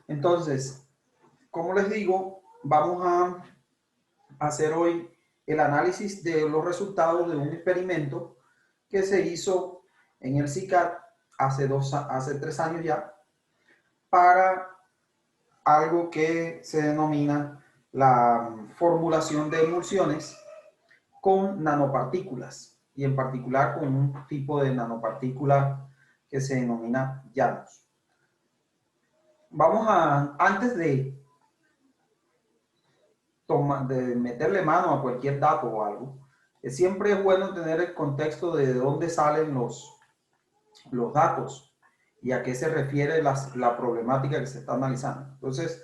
Entonces, como les digo, vamos a hacer hoy el análisis de los resultados de un experimento que se hizo en el CICAD hace 3 años ya, para algo que se denomina la formulación de emulsiones con nanopartículas, y en particular con un tipo de nanopartícula que se denomina llanos. Antes de meterle mano a cualquier dato o algo, siempre es bueno tener el contexto de dónde salen los datos y a qué se refiere la problemática que se está analizando. Entonces,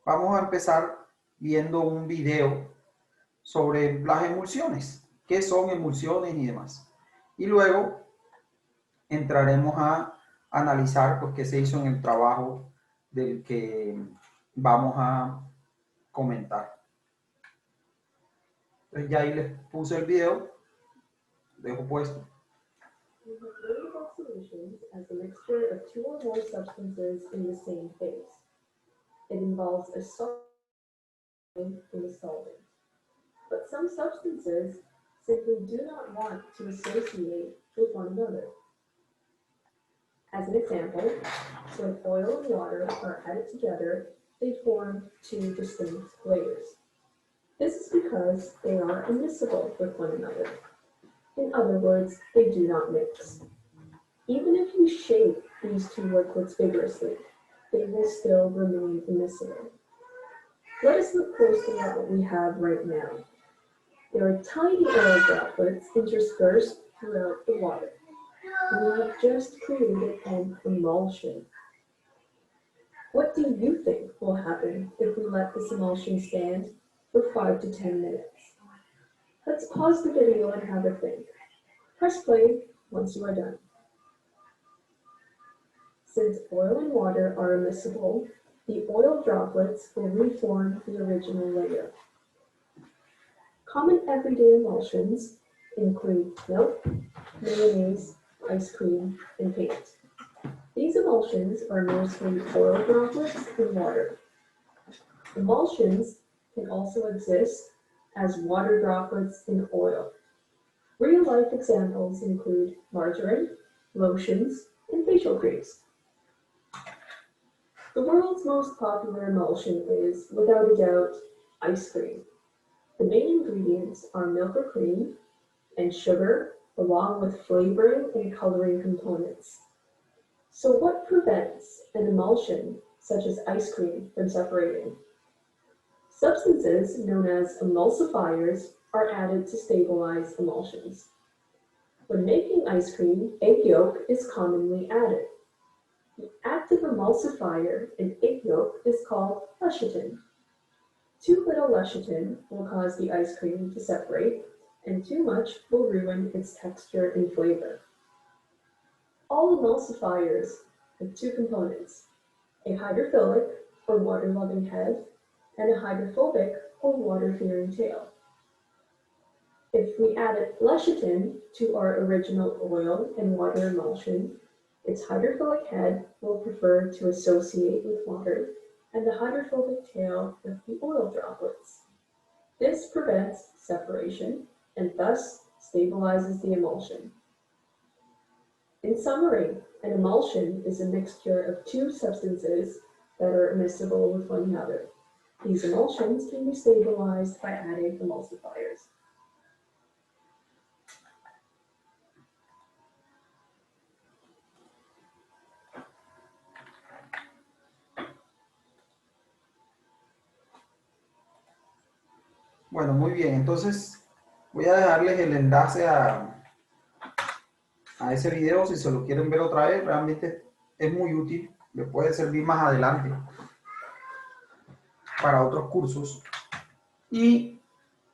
vamos a empezar viendo un video sobre las emulsiones, qué son emulsiones y demás. Y luego entraremos a analizar pues, qué se hizo en el trabajo del que vamos a comentar. Entonces ya ahí les puse el video, dejo puesto. We have learned about solutions as a mixture of two or more substances in the same phase. It involves a solvent in a solvent. But some substances simply do not want to associate with one another. As an example, when oil and water are added together, they form two distinct layers. This is because they are immiscible with one another. In other words, they do not mix. Even if you shake these two liquids vigorously, they will still remain immiscible. Let us look closely at what we have right now. There are tiny oil droplets interspersed throughout the water. We have just created an emulsion. What do you think will happen if we let this emulsion stand for 5 to 10 minutes? Let's pause the video and have a think. Press play once you are done. Since oil and water are immiscible, the oil droplets will reform the original layer. Common everyday emulsions include milk, mayonnaise, ice cream, and paint. These emulsions are mostly oil droplets in water. Emulsions can also exist as water droplets in oil. Real-life examples include margarine, lotions, and facial creams. The world's most popular emulsion is, without a doubt, ice cream. The main ingredients are milk or cream and sugar, along with flavoring and coloring components. So what prevents an emulsion, such as ice cream, from separating? Substances known as emulsifiers are added to stabilize emulsions. When making ice cream, egg yolk is commonly added. The active emulsifier in egg yolk is called lecithin. Too little lecithin will cause the ice cream to separate, and too much will ruin its texture and flavor. All emulsifiers have two components, a hydrophilic or water-loving head, and a hydrophobic or water-fearing tail. If we added lecithin to our original oil and water emulsion, its hydrophilic head will prefer to associate with water, and the hydrophobic tail with the oil droplets. This prevents separation and thus stabilizes the emulsion. In summary, an emulsion is a mixture of two substances that are immiscible with one another. These emulsions can be stabilized by adding emulsifiers. Bueno, muy bien. Entonces, voy a dejarles el enlace a ese video si se lo quieren ver otra vez. Realmente es muy útil. Les puede servir más adelante para otros cursos. ¿Y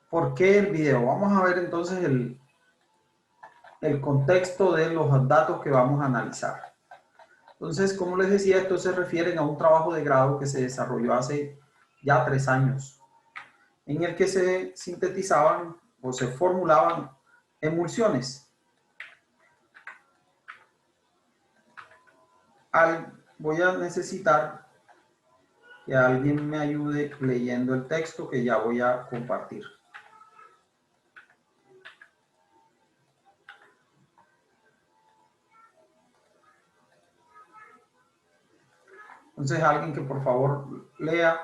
por qué el video? Vamos a ver entonces el contexto de los datos que vamos a analizar. Entonces, como les decía, esto se refiere a un trabajo de grado que se desarrolló hace ya 3 años, en el que se sintetizaban o se formulaban emulsiones. Voy a necesitar que alguien me ayude leyendo el texto que ya voy a compartir. Entonces, alguien que por favor lea.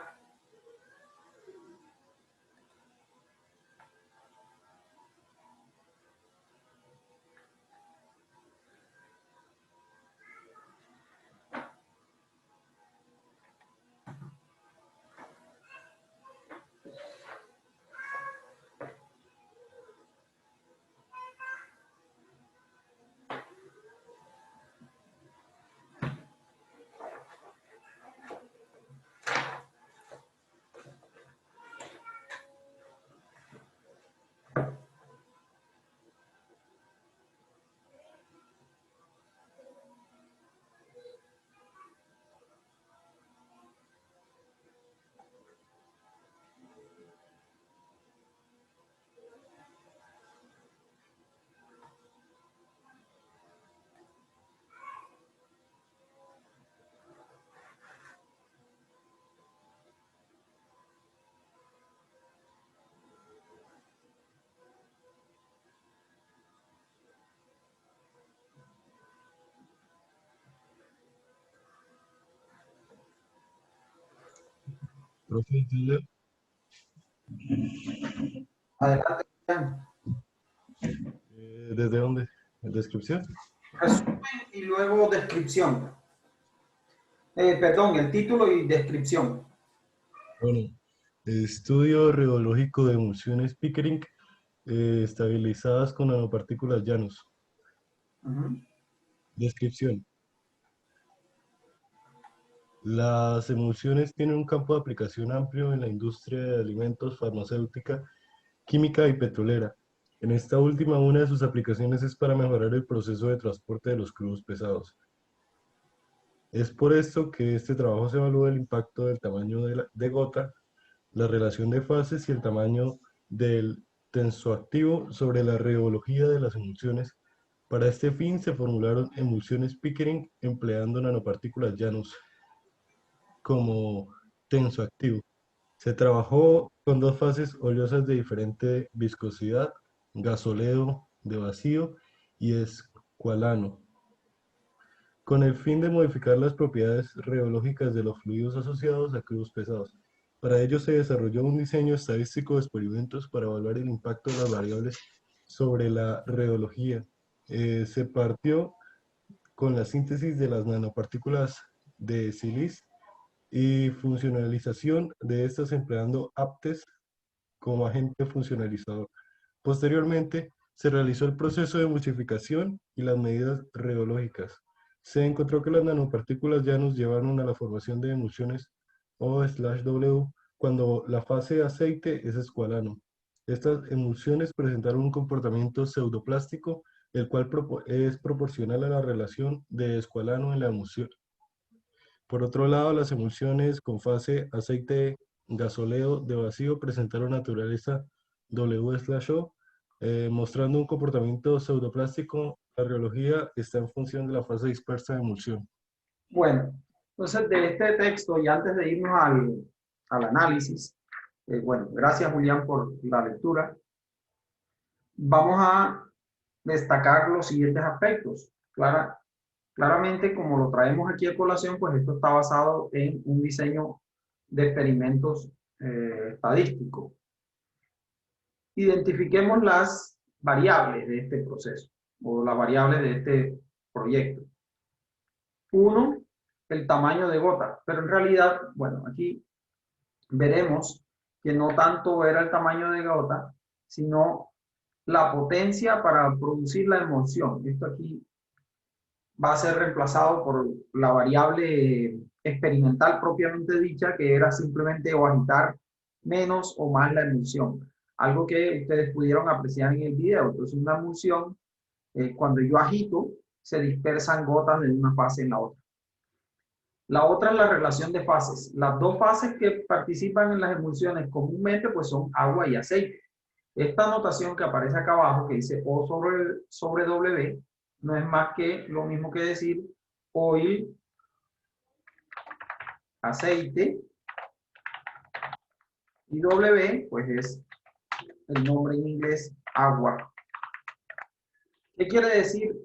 Profe, ¿sí? Adelante, Julián. ¿Desde dónde? ¿En descripción? Resumen y luego descripción. Perdón, el título y descripción. Bueno, estudio radiológico de emulsiones Pickering estabilizadas con nanopartículas llanos. Ujú. Descripción. Las emulsiones tienen un campo de aplicación amplio en la industria de alimentos, farmacéutica, química y petrolera. En esta última, una de sus aplicaciones es para mejorar el proceso de transporte de los crudos pesados. Es por esto que este trabajo se evalúa el impacto del tamaño de gota, la relación de fases y el tamaño del tensoactivo sobre la reología de las emulsiones. Para este fin se formularon emulsiones Pickering empleando nanopartículas llanos como tensoactivo. Se trabajó con dos fases oleosas de diferente viscosidad, gasoleo de vacío y escualano, con el fin de modificar las propiedades reológicas de los fluidos asociados a crudos pesados. Para ello se desarrolló un diseño estadístico de experimentos para evaluar el impacto de las variables sobre la reología. Se partió con la síntesis de las nanopartículas de sílice y funcionalización de estas empleando APTES como agente funcionalizador. Posteriormente, se realizó el proceso de emulsificación y las medidas reológicas. Se encontró que las nanopartículas ya nos llevaron a la formación de emulsiones O/W cuando la fase de aceite es escualano. Estas emulsiones presentaron un comportamiento pseudoplástico, el cual es proporcional a la relación de escualano en la emulsión. Por otro lado, las emulsiones con fase aceite-gasoleo de vacío presentaron naturaleza W/O, mostrando un comportamiento pseudoplástico. La reología está en función de la fase dispersa de emulsión. Bueno, entonces de este texto, y antes de irnos al análisis, bueno, gracias Julián por la lectura, vamos a destacar los siguientes aspectos. Claramente, como lo traemos aquí a colación, pues esto está basado en un diseño de experimentos estadísticos. Identifiquemos las variables de este proceso o las variables de este proyecto. Uno, el tamaño de gota, pero en realidad, bueno, aquí veremos que no tanto era el tamaño de gota, sino la potencia para producir la emulsión. Esto aquí va a ser reemplazado por la variable experimental propiamente dicha, que era simplemente o agitar menos o más la emulsión. Algo que ustedes pudieron apreciar en el video. Entonces, una emulsión, cuando yo agito, se dispersan gotas de una fase en la otra. La otra es la relación de fases. Las dos fases que participan en las emulsiones comúnmente pues son agua y aceite. Esta notación que aparece acá abajo, que dice O sobre W, no es más que lo mismo que decir oil, aceite, Y W, pues es el nombre en inglés, agua. ¿Qué quiere decir?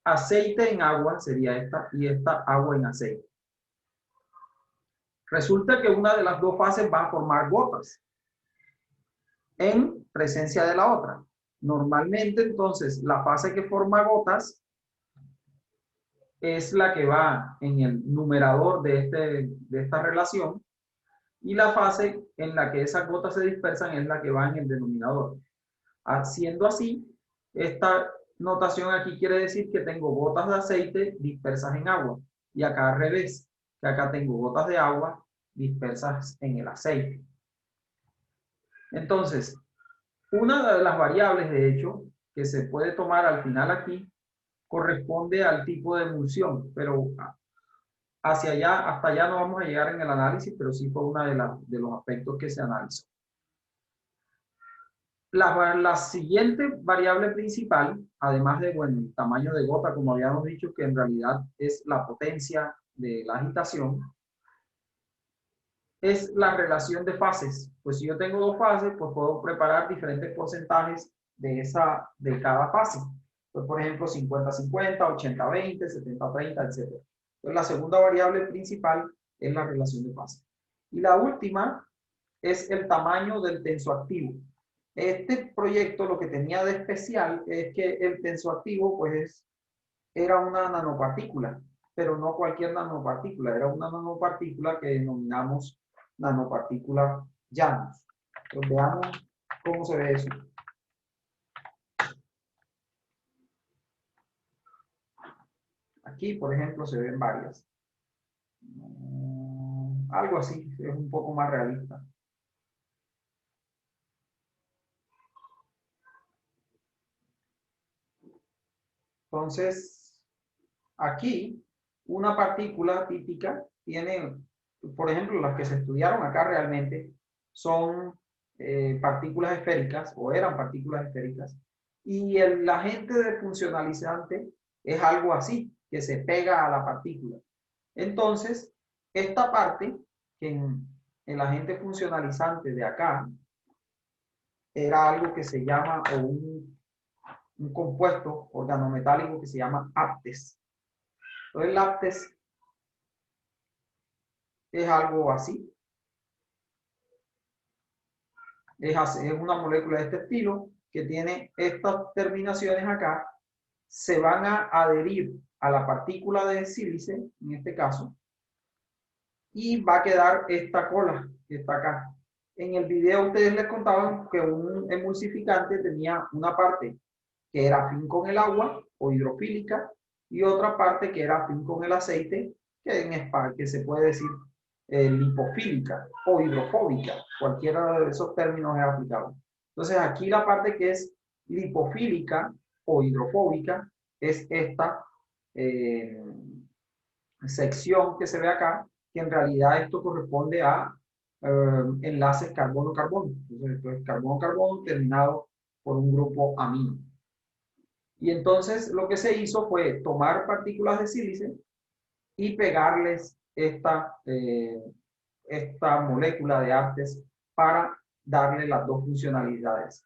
Aceite en agua sería esta, y esta agua en aceite. Resulta que una de las dos fases va a formar gotas en presencia de la otra. Normalmente, entonces, la fase que forma gotas es la que va en el numerador de esta relación, y la fase en la que esas gotas se dispersan es la que va en el denominador. Haciendo así, esta notación aquí quiere decir que tengo gotas de aceite dispersas en agua, y acá al revés, que acá tengo gotas de agua dispersas en el aceite. Entonces, una de las variables, de hecho, que se puede tomar al final aquí, corresponde al tipo de emulsión, pero hacia allá, hasta allá no vamos a llegar en el análisis, pero sí fue una de los aspectos que se analizó. La siguiente variable principal, además de, bueno, el tamaño de gota, como habíamos dicho, que en realidad es la potencia de la agitación, es la relación de fases. Pues si yo tengo dos fases, pues puedo preparar diferentes porcentajes de cada fase. Pues, por ejemplo, 50-50, 80-20, 70-30, etc. Entonces, la segunda variable principal es la relación de fases. Y la última es el tamaño del tensoactivo. Este proyecto lo que tenía de especial es que el tensoactivo pues era una nanopartícula, pero no cualquier nanopartícula, era una nanopartícula que denominamos nanopartícula Janus. Entonces veamos cómo se ve eso. Aquí, por ejemplo, se ven varias. Algo así, es un poco más realista. Entonces, aquí, una partícula típica tiene, por ejemplo, las que se estudiaron acá realmente son partículas esféricas, o eran partículas esféricas, y el agente de funcionalizante es algo así, que se pega a la partícula. Entonces, esta parte, que en el agente funcionalizante de acá, era algo que se llama, o un compuesto organometálico que se llama aptes. Entonces, el aptes es algo así. Es una molécula de este estilo que tiene estas terminaciones acá, se van a adherir a la partícula de sílice, en este caso, y va a quedar esta cola que está acá. En el video ustedes les contaban que un emulsificante tenía una parte que era afín con el agua o hidrofílica, y otra parte que era afín con el aceite, que se puede decir lipofílica o hidrofóbica. Cualquiera de esos términos es aplicable. Entonces aquí la parte que es lipofílica o hidrofóbica es esta sección que se ve acá, que en realidad esto corresponde a enlaces carbono-carbono. Entonces esto es carbono-carbono terminado por un grupo amino. Y entonces lo que se hizo fue tomar partículas de sílice y pegarles esta molécula de aptes para darle las dos funcionalidades.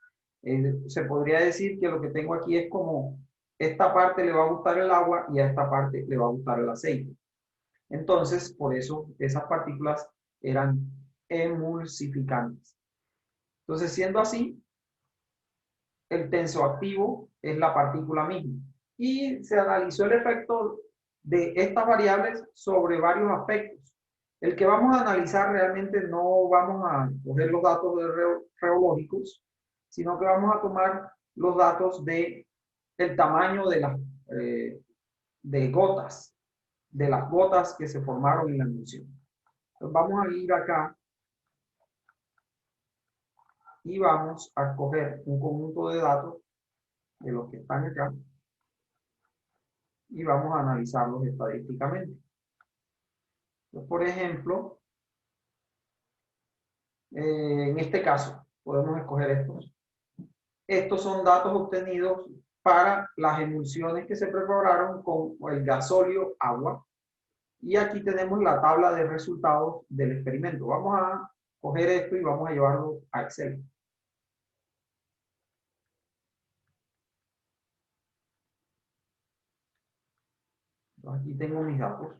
Se podría decir que lo que tengo aquí es como esta parte le va a gustar el agua y a esta parte le va a gustar el aceite. Entonces, por eso esas partículas eran emulsificantes. Entonces, siendo así, el tensoactivo es la partícula misma. Y se analizó el efecto de estas variables sobre varios aspectos. El que vamos a analizar realmente no vamos a coger los datos reológicos, sino que vamos a tomar los datos de el tamaño de las gotas, de las gotas que se formaron en la emulsión. Entonces vamos a ir acá y vamos a escoger un conjunto de datos de los que están acá y vamos a analizarlos estadísticamente. Entonces, por ejemplo, en este caso, podemos escoger estos. Estos son datos obtenidos para las emulsiones que se prepararon con el gasóleo agua. Y aquí tenemos la tabla de resultados del experimento. Vamos a coger esto y vamos a llevarlo a Excel. Aquí tengo mis datos.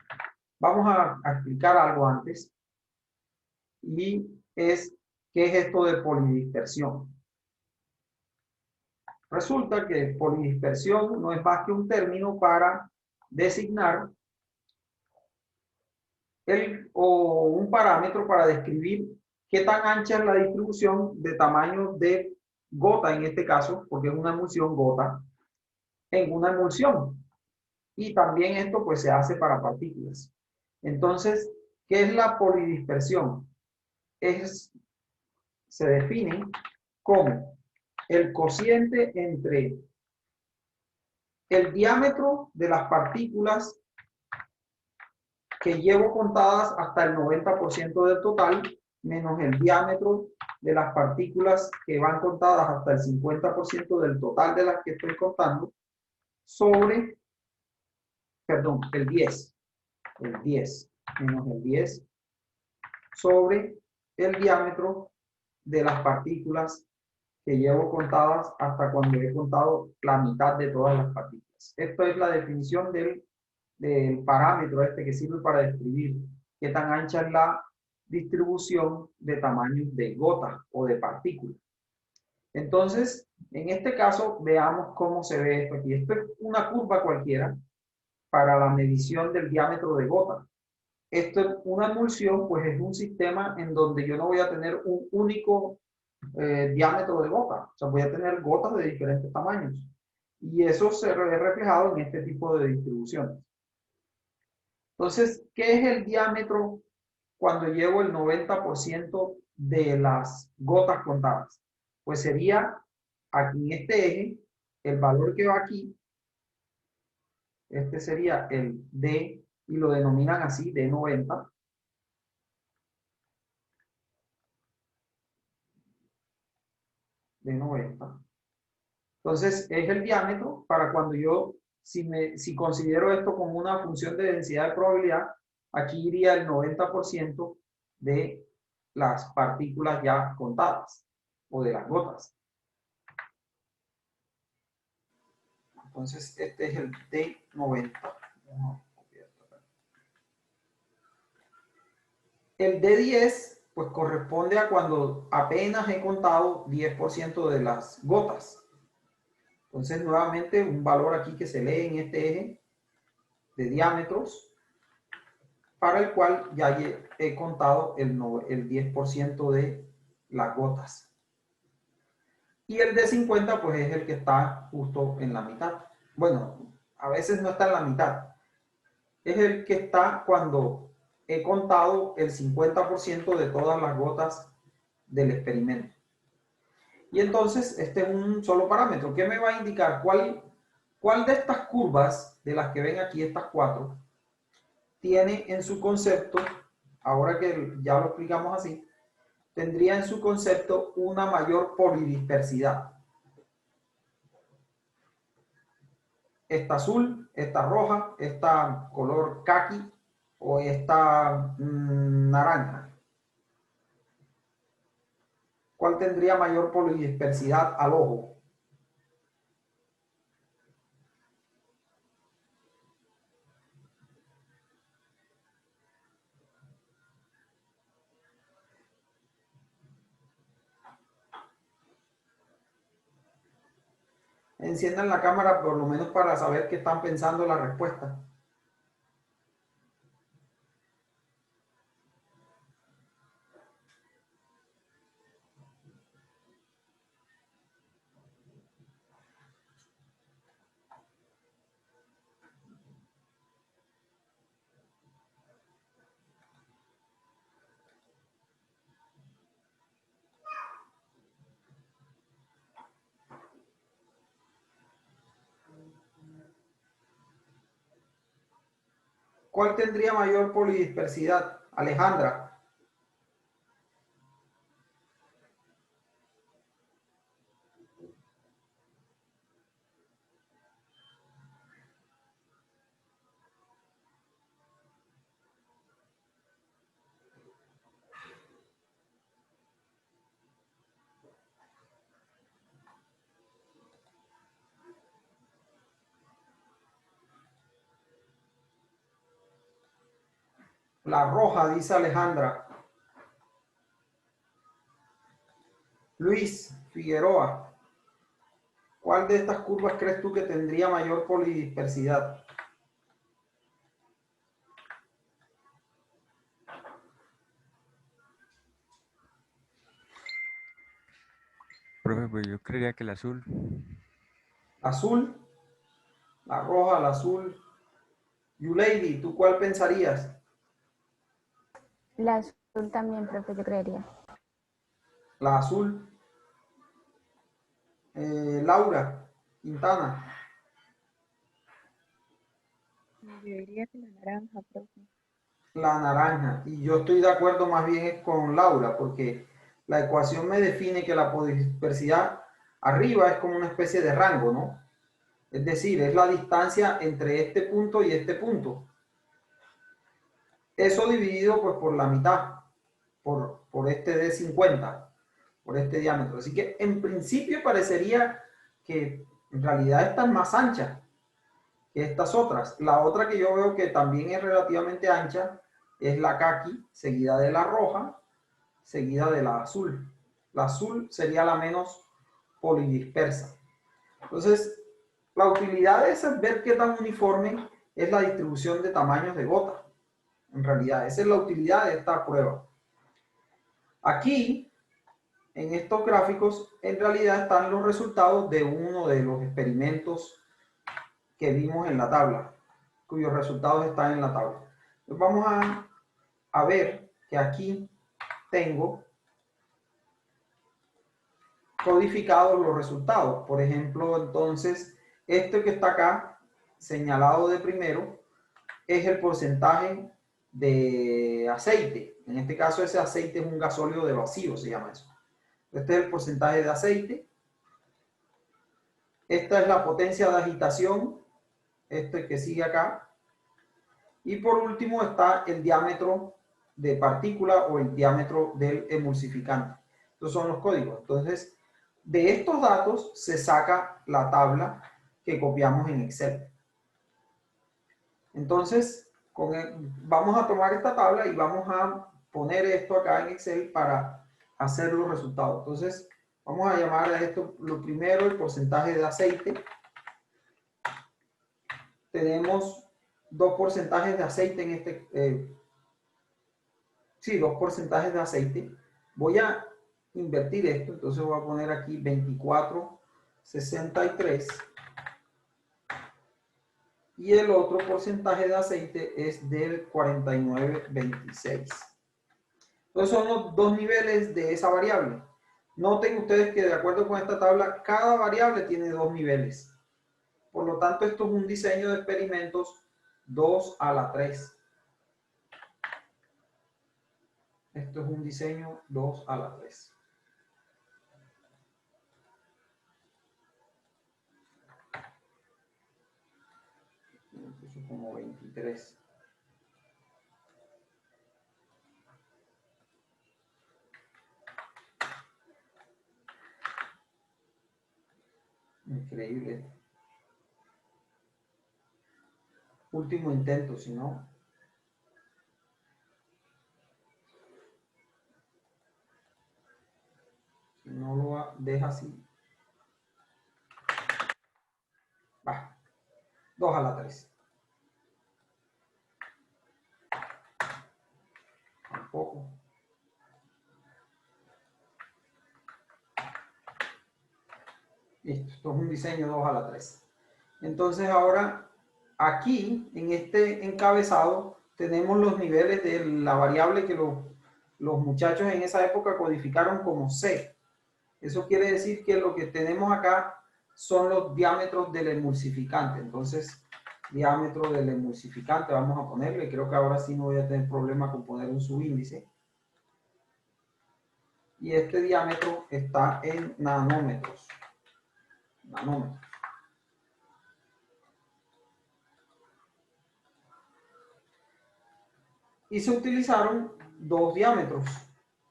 Vamos a explicar algo antes, y es, ¿qué es esto de polidispersión? Resulta que polidispersión no es más que un término para designar o un parámetro para describir qué tan ancha es la distribución de tamaño de gota, en este caso, porque es una emulsión gota, en una emulsión. Y también esto pues se hace para partículas. Entonces, ¿qué es la polidispersión? Se define como el cociente entre el diámetro de las partículas que llevo contadas hasta el 90% del total, menos el diámetro de las partículas que van contadas hasta el 50% del total de las que estoy contando, sobre, perdón, el 10 menos el 10 sobre el diámetro de las partículas que llevo contadas hasta cuando he contado la mitad de todas las partículas. Esto es la definición del parámetro este que sirve para describir qué tan ancha es la distribución de tamaños de gotas o de partículas. Entonces, en este caso, veamos cómo se ve esto aquí. Esto es una curva cualquiera para la medición del diámetro de gota. Esto es una emulsión, pues es un sistema en donde yo no voy a tener un único diámetro de gota. O sea, voy a tener gotas de diferentes tamaños. Y eso se ve reflejado en este tipo de distribuciones. Entonces, ¿qué es el diámetro cuando llevo el 90% de las gotas contadas? Pues sería aquí en este eje, el valor que va aquí, este sería el D, y lo denominan así, D90. D90. Entonces, es el diámetro para cuando yo, si considero esto como una función de densidad de probabilidad, aquí iría el 90% de las partículas ya contadas, o de las gotas. Entonces, este es el D90. El D10, pues corresponde a cuando apenas he contado 10% de las gotas. Entonces, nuevamente, un valor aquí que se lee en este eje de diámetros, para el cual ya he contado el 10% de las gotas. Y el de 50 pues es el que está justo en la mitad. Bueno, a veces no está en la mitad. Es el que está cuando he contado el 50% de todas las gotas del experimento. Y entonces este es un solo parámetro que me va a indicar cuál de estas curvas, de las que ven aquí, estas cuatro, tiene en su concepto, ahora que ya lo explicamos así, tendría en su concepto una mayor polidispersidad. Esta azul, esta roja, esta color caqui o esta naranja. ¿Cuál tendría mayor polidispersidad al ojo? Enciendan la cámara por lo menos para saber qué están pensando la respuesta. ¿Cuál tendría mayor polidispersidad? Alejandra. La roja, dice Alejandra. Luis Figueroa, ¿cuál de estas curvas crees tú que tendría mayor polidispersidad? Profe, pues yo creería que el azul. La azul, la roja, la azul. Yulady, ¿tú cuál pensarías? La azul también, profe, yo creería. La azul. Laura Quintana. Yo diría que la naranja, profe. La naranja. Y yo estoy de acuerdo más bien con Laura, porque la ecuación me define que la polidispersidad arriba es como una especie de rango, ¿no? Es decir, es la distancia entre este punto y este punto. Eso dividido pues por la mitad, por este de 50, por este diámetro. Así que en principio parecería que en realidad esta es más ancha que estas otras. La otra que yo veo que también es relativamente ancha es la caqui, seguida de la roja, seguida de la azul. La azul sería la menos polidispersa. Entonces, la utilidad de esa es ver qué tan uniforme es la distribución de tamaños de gota. En realidad, esa es la utilidad de esta prueba. Aquí, en estos gráficos, en realidad están los resultados de uno de los experimentos que vimos en la tabla, cuyos resultados están en la tabla. Entonces vamos a ver que aquí tengo codificados los resultados. Por ejemplo, entonces, esto que está acá, señalado de primero, es el porcentaje de aceite. En este caso, ese aceite es un gasóleo de vacío, se llama eso. Este es el porcentaje de aceite. Esta es la potencia de agitación, este que sigue acá. Y por último está el diámetro de partícula o el diámetro del emulsificante. Estos son los códigos. Entonces, de estos datos se saca la tabla que copiamos en Excel. Entonces, vamos a tomar esta tabla y vamos a poner esto acá en Excel para hacer los resultados. Entonces, vamos a llamar a esto lo primero el porcentaje de aceite. Tenemos dos porcentajes de aceite en este, dos porcentajes de aceite. Voy a invertir esto, entonces voy a poner aquí 24,63 y el otro porcentaje de aceite es del 49,26. Entonces son los dos niveles de esa variable. Noten ustedes que de acuerdo con esta tabla, cada variable tiene dos niveles. Por lo tanto, esto es un diseño de experimentos 2 a la 3. Esto es un diseño 2 a la 3. Incluso como 23. Increíble. Último intento, si no. Si no lo deja así. Va. 2 a la 3. Tampoco. Listo. Esto es un diseño 2 a la 3. Entonces ahora, aquí, en este encabezado, tenemos los niveles de la variable que los muchachos en esa época codificaron como C. Eso quiere decir que lo que tenemos acá son los diámetros del emulsificante. Entonces, diámetro del emulsificante, vamos a ponerle, creo que ahora sí no voy a tener problema con poner un subíndice. Y este diámetro está en nanómetros. Nanómetros. Y se utilizaron dos diámetros.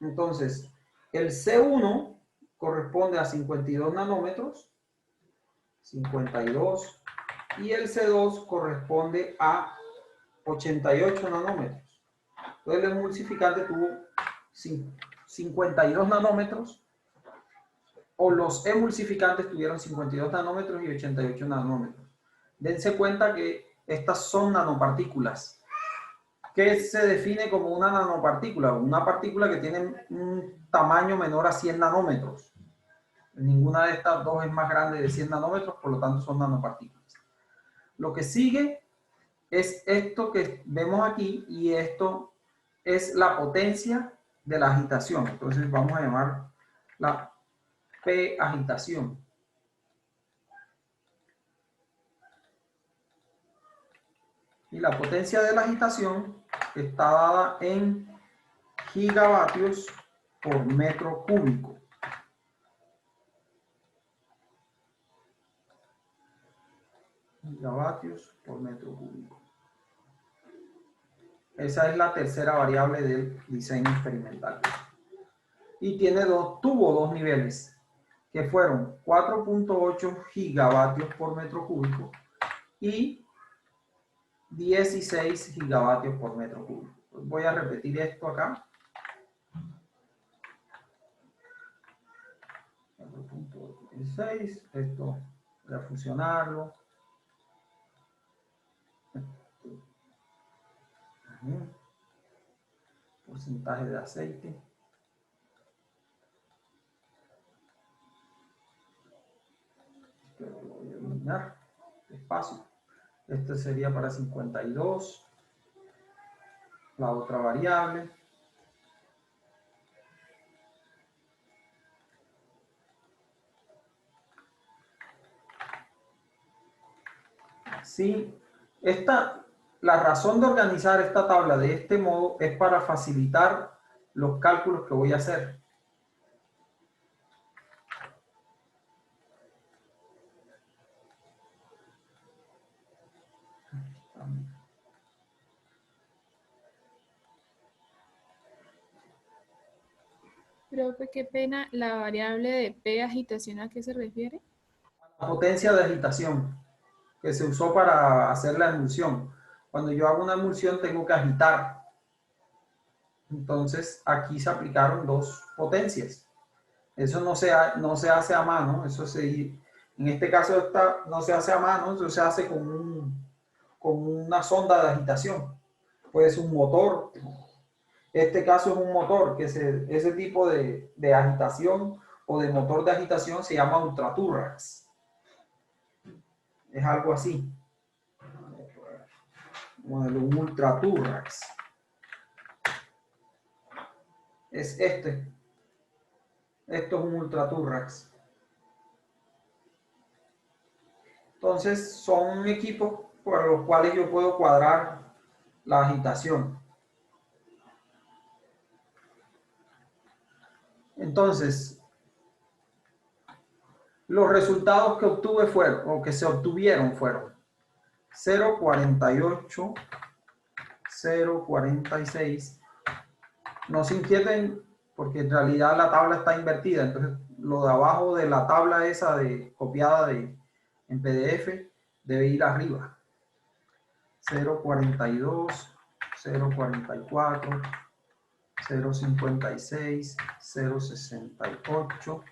Entonces, el C1 corresponde a 52 nanómetros, 52, y el C2 corresponde a 88 nanómetros. Entonces el emulsificante tuvo 52 nanómetros, o los emulsificantes tuvieron 52 nanómetros y 88 nanómetros. Dense cuenta que estas son nanopartículas. ¿Qué se define como una nanopartícula? Una partícula que tiene un tamaño menor a 100 nanómetros. Ninguna de estas dos es más grande de 100 nanómetros, por lo tanto son nanopartículas. Lo que sigue es esto que vemos aquí, y esto es la potencia de la agitación. Entonces vamos a llamar la P agitación. Y la potencia de la agitación está dada en gigavatios por metro cúbico. Gigavatios por metro cúbico. Esa es la tercera variable del diseño experimental. Y tuvo dos niveles, que fueron 4.8 gigavatios por metro cúbico y 16 gigavatios por metro cúbico. Voy a repetir esto acá. 4.16, esto voy a fusionarlo. Porcentaje de aceite. Esto lo voy a eliminar. Espacio. Este sería para 52. La otra variable. Sí, la razón de organizar esta tabla de este modo es para facilitar los cálculos que voy a hacer. Profe, qué pena, la variable de P agitación, ¿a qué se refiere? La potencia de agitación que se usó para hacer la emulsión. Cuando yo hago una emulsión tengo que agitar. Entonces aquí se aplicaron dos potencias. Eso no se hace a mano, en este caso no se hace a mano, eso se hace con una sonda de agitación. Puede ser un motor. Este caso es un motor, ese tipo de agitación o de motor de agitación se llama ultraturrax. Es algo así. Modelo ultraturrax. Es este. Esto es un ultraturrax. Entonces son equipos por los cuales yo puedo cuadrar la agitación. Entonces, los resultados que obtuve fueron, o que se obtuvieron fueron 0.48, 0.46. No se inquieten porque en realidad la tabla está invertida, entonces lo de abajo de la tabla esa copiada en PDF debe ir arriba. 0.42, 0.44, 0.56, 0.68,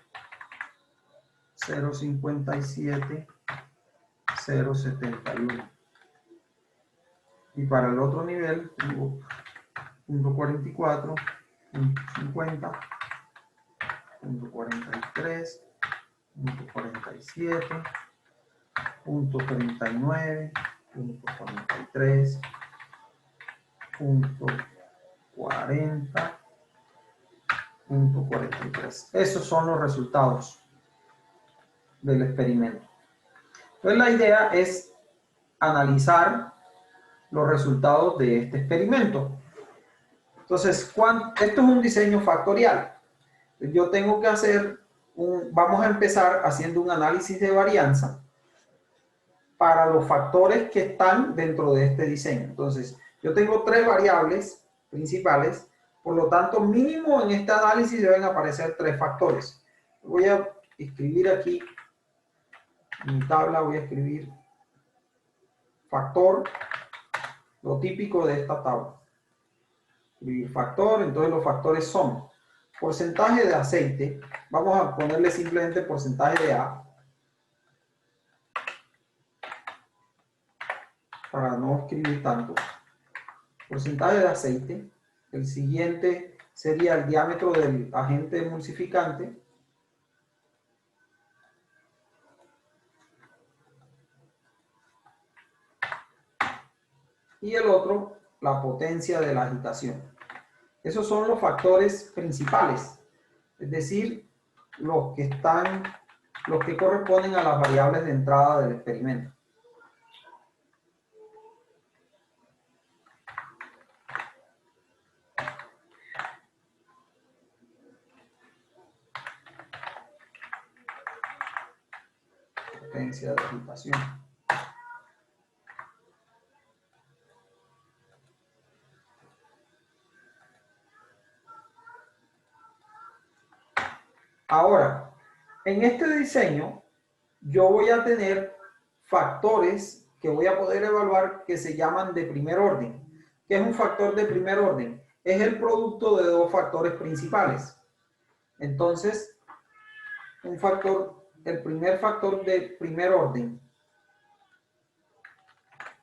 0.57, 0.71. Y para el otro nivel tengo 0.44, 0.50, 0.43, 0.47, 0.39, 0.43, 0.40, 0.43. Esos son los resultados del experimento. Entonces la idea es analizar los resultados de este experimento. Entonces, esto es un diseño factorial. Yo tengo que hacer vamos a empezar haciendo un análisis de varianza para los factores que están dentro de este diseño. Entonces, yo tengo tres variables principales, por lo tanto, mínimo en este análisis deben aparecer tres factores. Voy a escribir aquí, en mi tabla voy a escribir factor, lo típico de esta tabla. Escribir factor, entonces los factores son porcentaje de aceite, vamos a ponerle simplemente porcentaje de A, para no escribir tanto. Porcentaje de aceite, el siguiente sería el diámetro del agente emulsificante, y el otro, la potencia de la agitación. Esos son los factores principales, es decir, los que corresponden a las variables de entrada del experimento. Potencia de agitación. Ahora, en este diseño, yo voy a tener factores que voy a poder evaluar que se llaman de primer orden. ¿Qué es un factor de primer orden? Es el producto de dos factores principales. Entonces, el primer factor de primer orden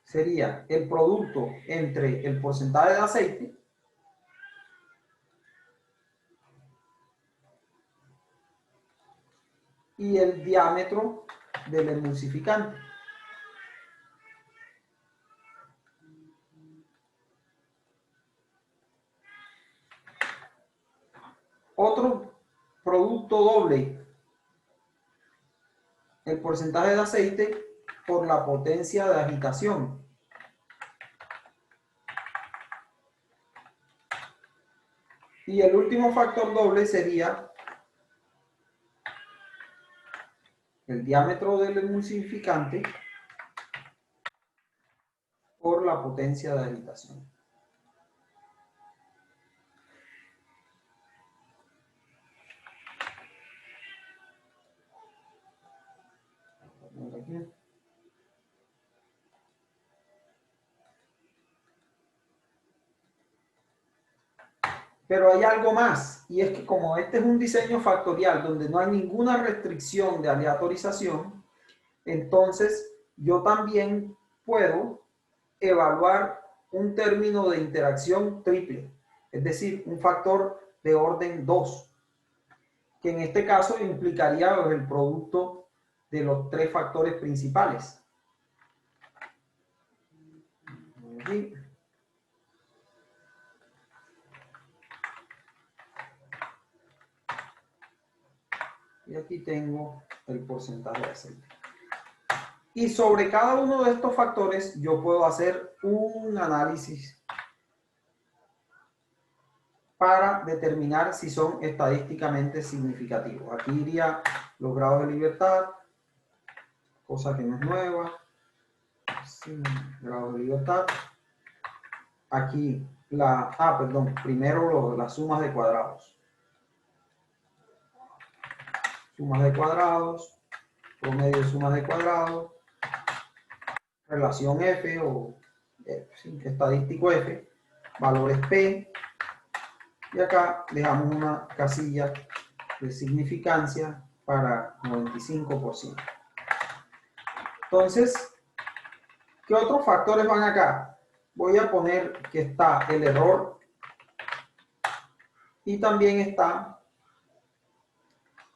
sería el producto entre el porcentaje de aceite y el diámetro del emulsificante. Otro producto doble, el porcentaje de aceite por la potencia de agitación. Y el último factor doble sería el diámetro del emulsificante por la potencia de agitación. Aquí. Pero hay algo más, y es que como este es un diseño factorial donde no hay ninguna restricción de aleatorización, entonces yo también puedo evaluar un término de interacción triple, es decir, un factor de orden 2, que en este caso implicaría el producto de los tres factores principales. Aquí. Y aquí tengo el porcentaje de aceite. Y sobre cada uno de estos factores yo puedo hacer un análisis para determinar si son estadísticamente significativos. Aquí iría los grados de libertad, cosa que no es nueva. Sí, grados de libertad. Aquí primero las sumas de cuadrados. Sumas de cuadrados, promedio de sumas de cuadrados, relación F o estadístico F, valores P, y acá dejamos una casilla de significancia para 95%. Entonces, ¿qué otros factores van acá? Voy a poner que está el error y también está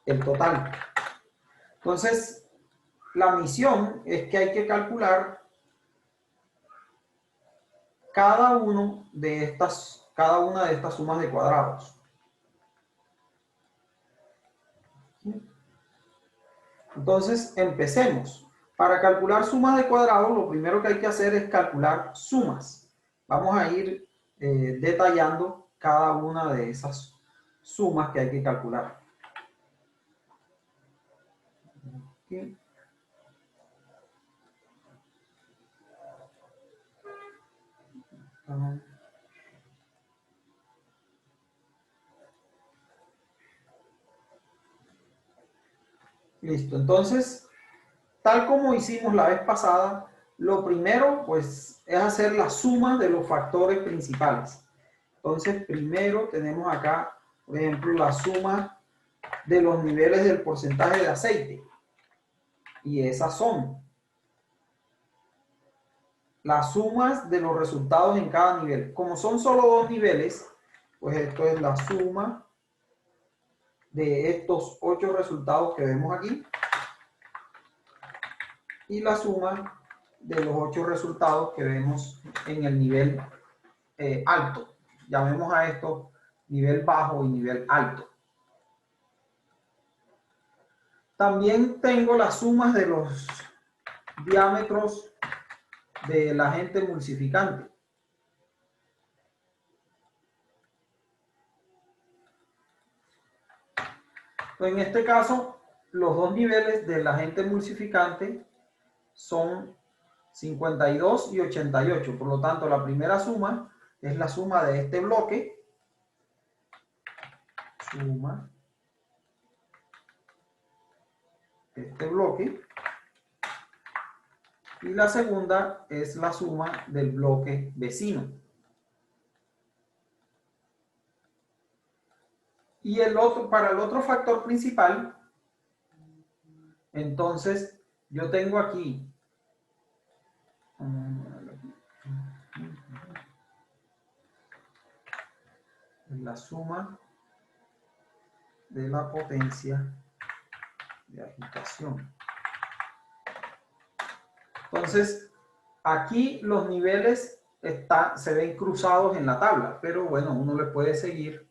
el total. Entonces, la misión es que hay que calcular cada una de estas sumas de cuadrados. Entonces, empecemos. Para calcular sumas de cuadrados, lo primero que hay que hacer es calcular sumas. Vamos a ir detallando cada una de esas sumas que hay que calcular. Aquí. Listo, entonces, tal como hicimos la vez pasada, lo primero pues es hacer la suma de los factores principales. Entonces, primero tenemos acá, por ejemplo, la suma de los niveles del porcentaje de aceite. Y esas son las sumas de los resultados en cada nivel. Como son solo dos niveles, pues esto es la suma de estos 8 resultados que vemos aquí y la suma de los 8 resultados que vemos en el nivel alto. Llamemos a esto nivel bajo y nivel alto. También tengo las sumas de los diámetros del agente emulsificante. En este caso, los dos niveles del agente emulsificante son 52 y 88. Por lo tanto, la primera suma es la suma de este bloque. Suma este bloque. Y la segunda es la suma del bloque vecino. Y el otro, para el otro factor principal, entonces yo tengo aquí la suma de la potencia de agitación. Entonces, aquí los niveles se ven cruzados en la tabla, pero bueno, uno le puede seguir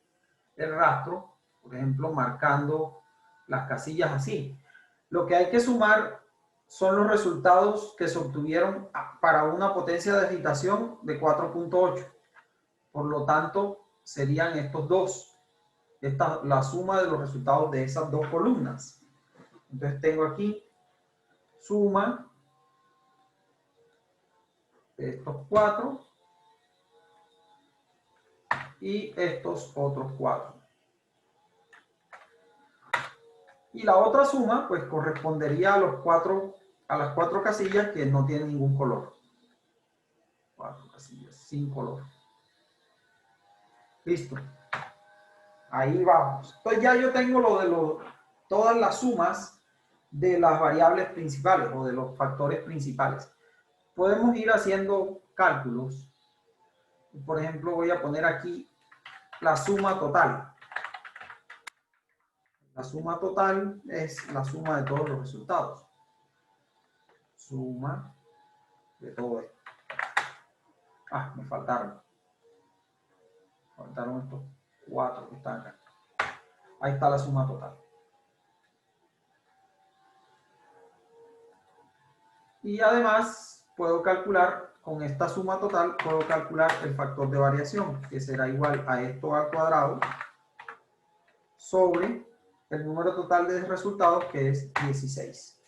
el rastro, por ejemplo, marcando las casillas así. Lo que hay que sumar son los resultados que se obtuvieron para una potencia de agitación de 4.8. Por lo tanto, serían estos dos. La suma de los resultados de esas dos columnas. Entonces tengo aquí suma de estos 4 y estos otros 4. Y la otra suma, pues correspondería a las 4 casillas que no tienen ningún color. 4 casillas sin color. Listo. Ahí vamos. Entonces ya yo tengo todas las sumas de las variables principales o de los factores principales. Podemos ir haciendo cálculos. Por ejemplo, voy a poner aquí la suma total. La suma total es la suma de todos los resultados. Suma de todo esto. Ah, me faltaron. Faltaron estos 4 que están acá. Ahí está la suma total. Y además puedo calcular, con esta suma total, puedo calcular el factor de variación, que será igual a esto al cuadrado sobre el número total de resultados, que es 16.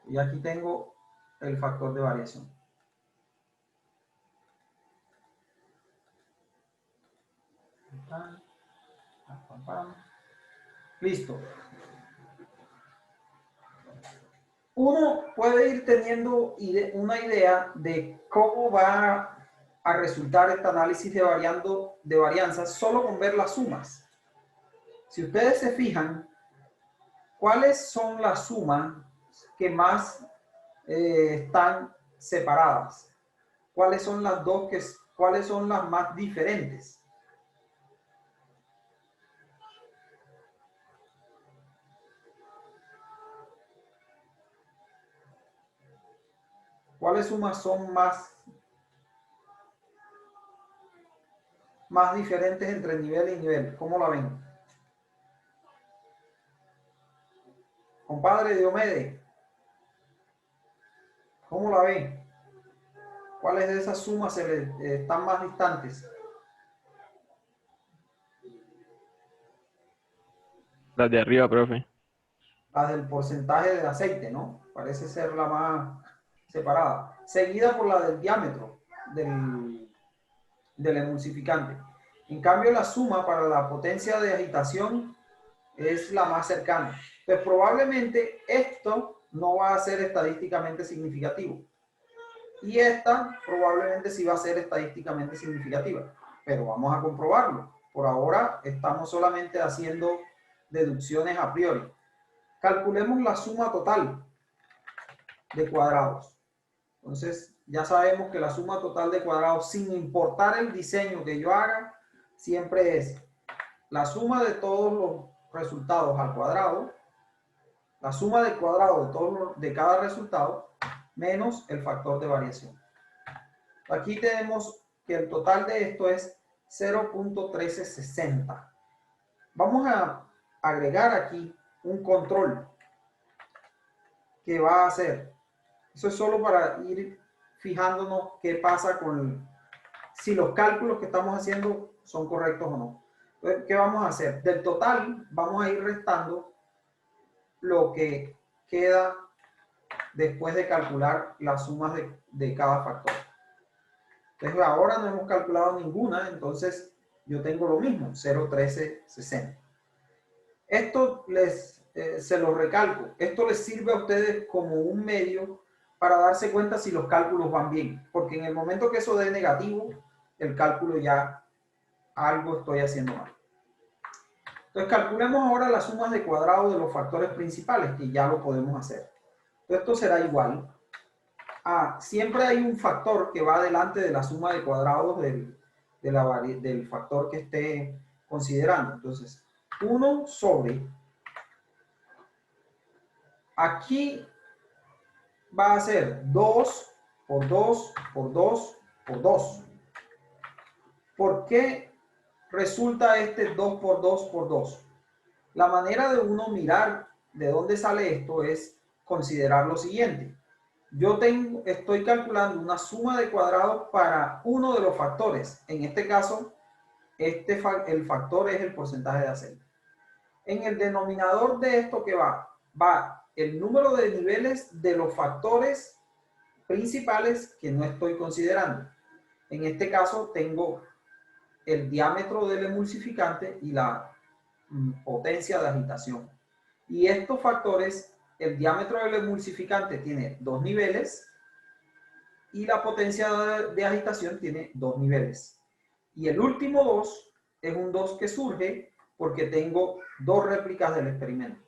Y aquí tengo el factor de variación. Listo. Uno puede ir teniendo una idea de cómo va a resultar este análisis de varianzas solo con ver las sumas. Si ustedes se fijan, ¿cuáles son las sumas que más están separadas? ¿Cuáles son cuáles son las más diferentes? ¿Cuáles sumas son más diferentes entre nivel y nivel? ¿Cómo la ven? Compadre Diomedes, ¿cómo la ven? ¿Cuáles de esas sumas están más distantes? Las de arriba, profe. Las del porcentaje de aceite, ¿no? Parece ser la más separada. Seguida por la del diámetro del emulsificante. En cambio, la suma para la potencia de agitación es la más cercana. Pues probablemente esto no va a ser estadísticamente significativo. Y esta probablemente sí va a ser estadísticamente significativa. pero vamos a comprobarlo. Por ahora estamos solamente haciendo deducciones a priori. Calculemos la suma total de cuadrados. Entonces, ya sabemos que la suma total de cuadrados, sin importar el diseño que yo haga, siempre es la suma de todos los resultados al cuadrado, la suma del cuadrado de cada resultado, menos el factor de variación. Aquí tenemos que el total de esto es 0.1360. Vamos a agregar aquí un control que va a hacer. Eso es solo para ir fijándonos qué pasa con si los cálculos que estamos haciendo son correctos o no. Entonces, ¿qué vamos a hacer? Del total vamos a ir restando lo que queda después de calcular las sumas de cada factor. Entonces ahora no hemos calculado ninguna, entonces yo tengo lo mismo, 0.1360. Esto se lo recalco, esto les sirve a ustedes como un medio para darse cuenta si los cálculos van bien, porque en el momento que eso dé negativo, el cálculo ya algo estoy haciendo mal. Entonces calculemos ahora las sumas de cuadrado de los factores principales, que ya lo podemos hacer. Entonces esto será igual a, siempre hay un factor que va delante de la suma de cuadrados del factor que esté considerando. Entonces, 1 sobre, aquí va a ser 2 por 2 por 2 por 2. ¿Por qué resulta este 2 por 2 por 2? La manera de uno mirar de dónde sale esto es considerar lo siguiente. Yo estoy calculando una suma de cuadrados para uno de los factores. En este caso, el factor es el porcentaje de aceite. En el denominador de esto que va el número de niveles de los factores principales que no estoy considerando. En este caso tengo el diámetro del emulsificante y la potencia de agitación. Y estos factores, el diámetro del emulsificante tiene 2 niveles y la potencia de agitación tiene 2 niveles. Y el último 2 es un 2 que surge porque tengo 2 réplicas del experimento.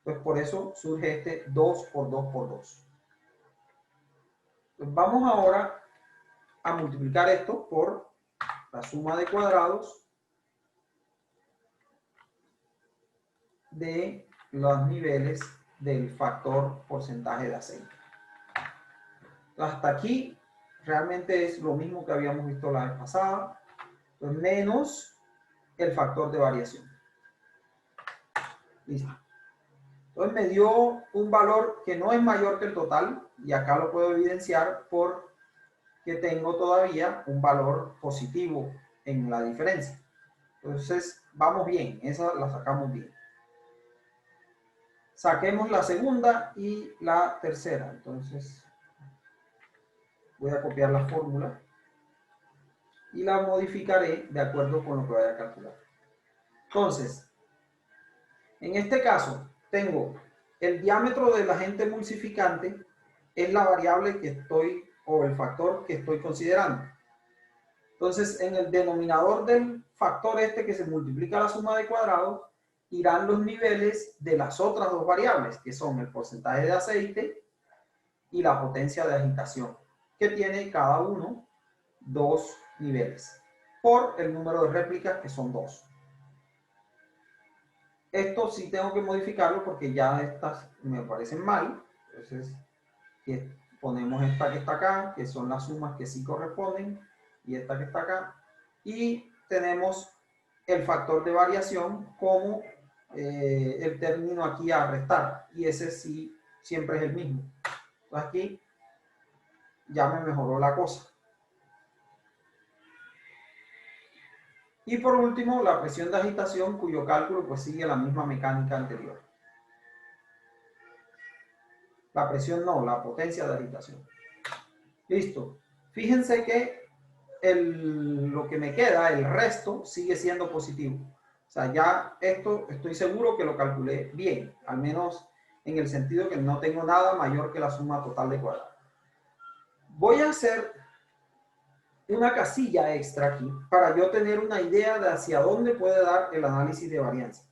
Pues por eso surge este 2 por 2 por 2. Pues vamos ahora a multiplicar esto por la suma de cuadrados de los niveles del factor porcentaje de aceite. Hasta aquí realmente es lo mismo que habíamos visto la vez pasada, pues menos el factor de variación. Listo. Entonces me dio un valor que no es mayor que el total, y acá lo puedo evidenciar porque tengo todavía un valor positivo en la diferencia. Entonces vamos bien, esa la sacamos bien. Saquemos la segunda y la tercera. Entonces voy a copiar la fórmula y la modificaré de acuerdo con lo que vaya a calcular. Entonces, en este caso, tengo el diámetro del agente emulsificante, es la variable que estoy, o el factor que estoy considerando. Entonces, en el denominador del factor este que se multiplica la suma de cuadrados, irán los niveles de las otras dos variables, que son el porcentaje de aceite y la potencia de agitación, que tiene cada uno 2 niveles, por el número de réplicas, que son 2. Esto sí tengo que modificarlo porque ya estas me parecen mal. Entonces, ponemos esta que está acá, que son las sumas que sí corresponden, y esta que está acá. Y tenemos el factor de variación como el término aquí a restar, y ese sí siempre es el mismo. Entonces aquí ya me mejoró la cosa. Y por último, la presión de agitación, cuyo cálculo pues sigue la misma mecánica anterior. La presión no, la potencia de agitación. Listo. Fíjense que lo que me queda, el resto, sigue siendo positivo. O sea, ya esto estoy seguro que lo calculé bien, al menos en el sentido que no tengo nada mayor que la suma total de cuadrados. Voy a hacer una casilla extra aquí para yo tener una idea de hacia dónde puede dar el análisis de varianza.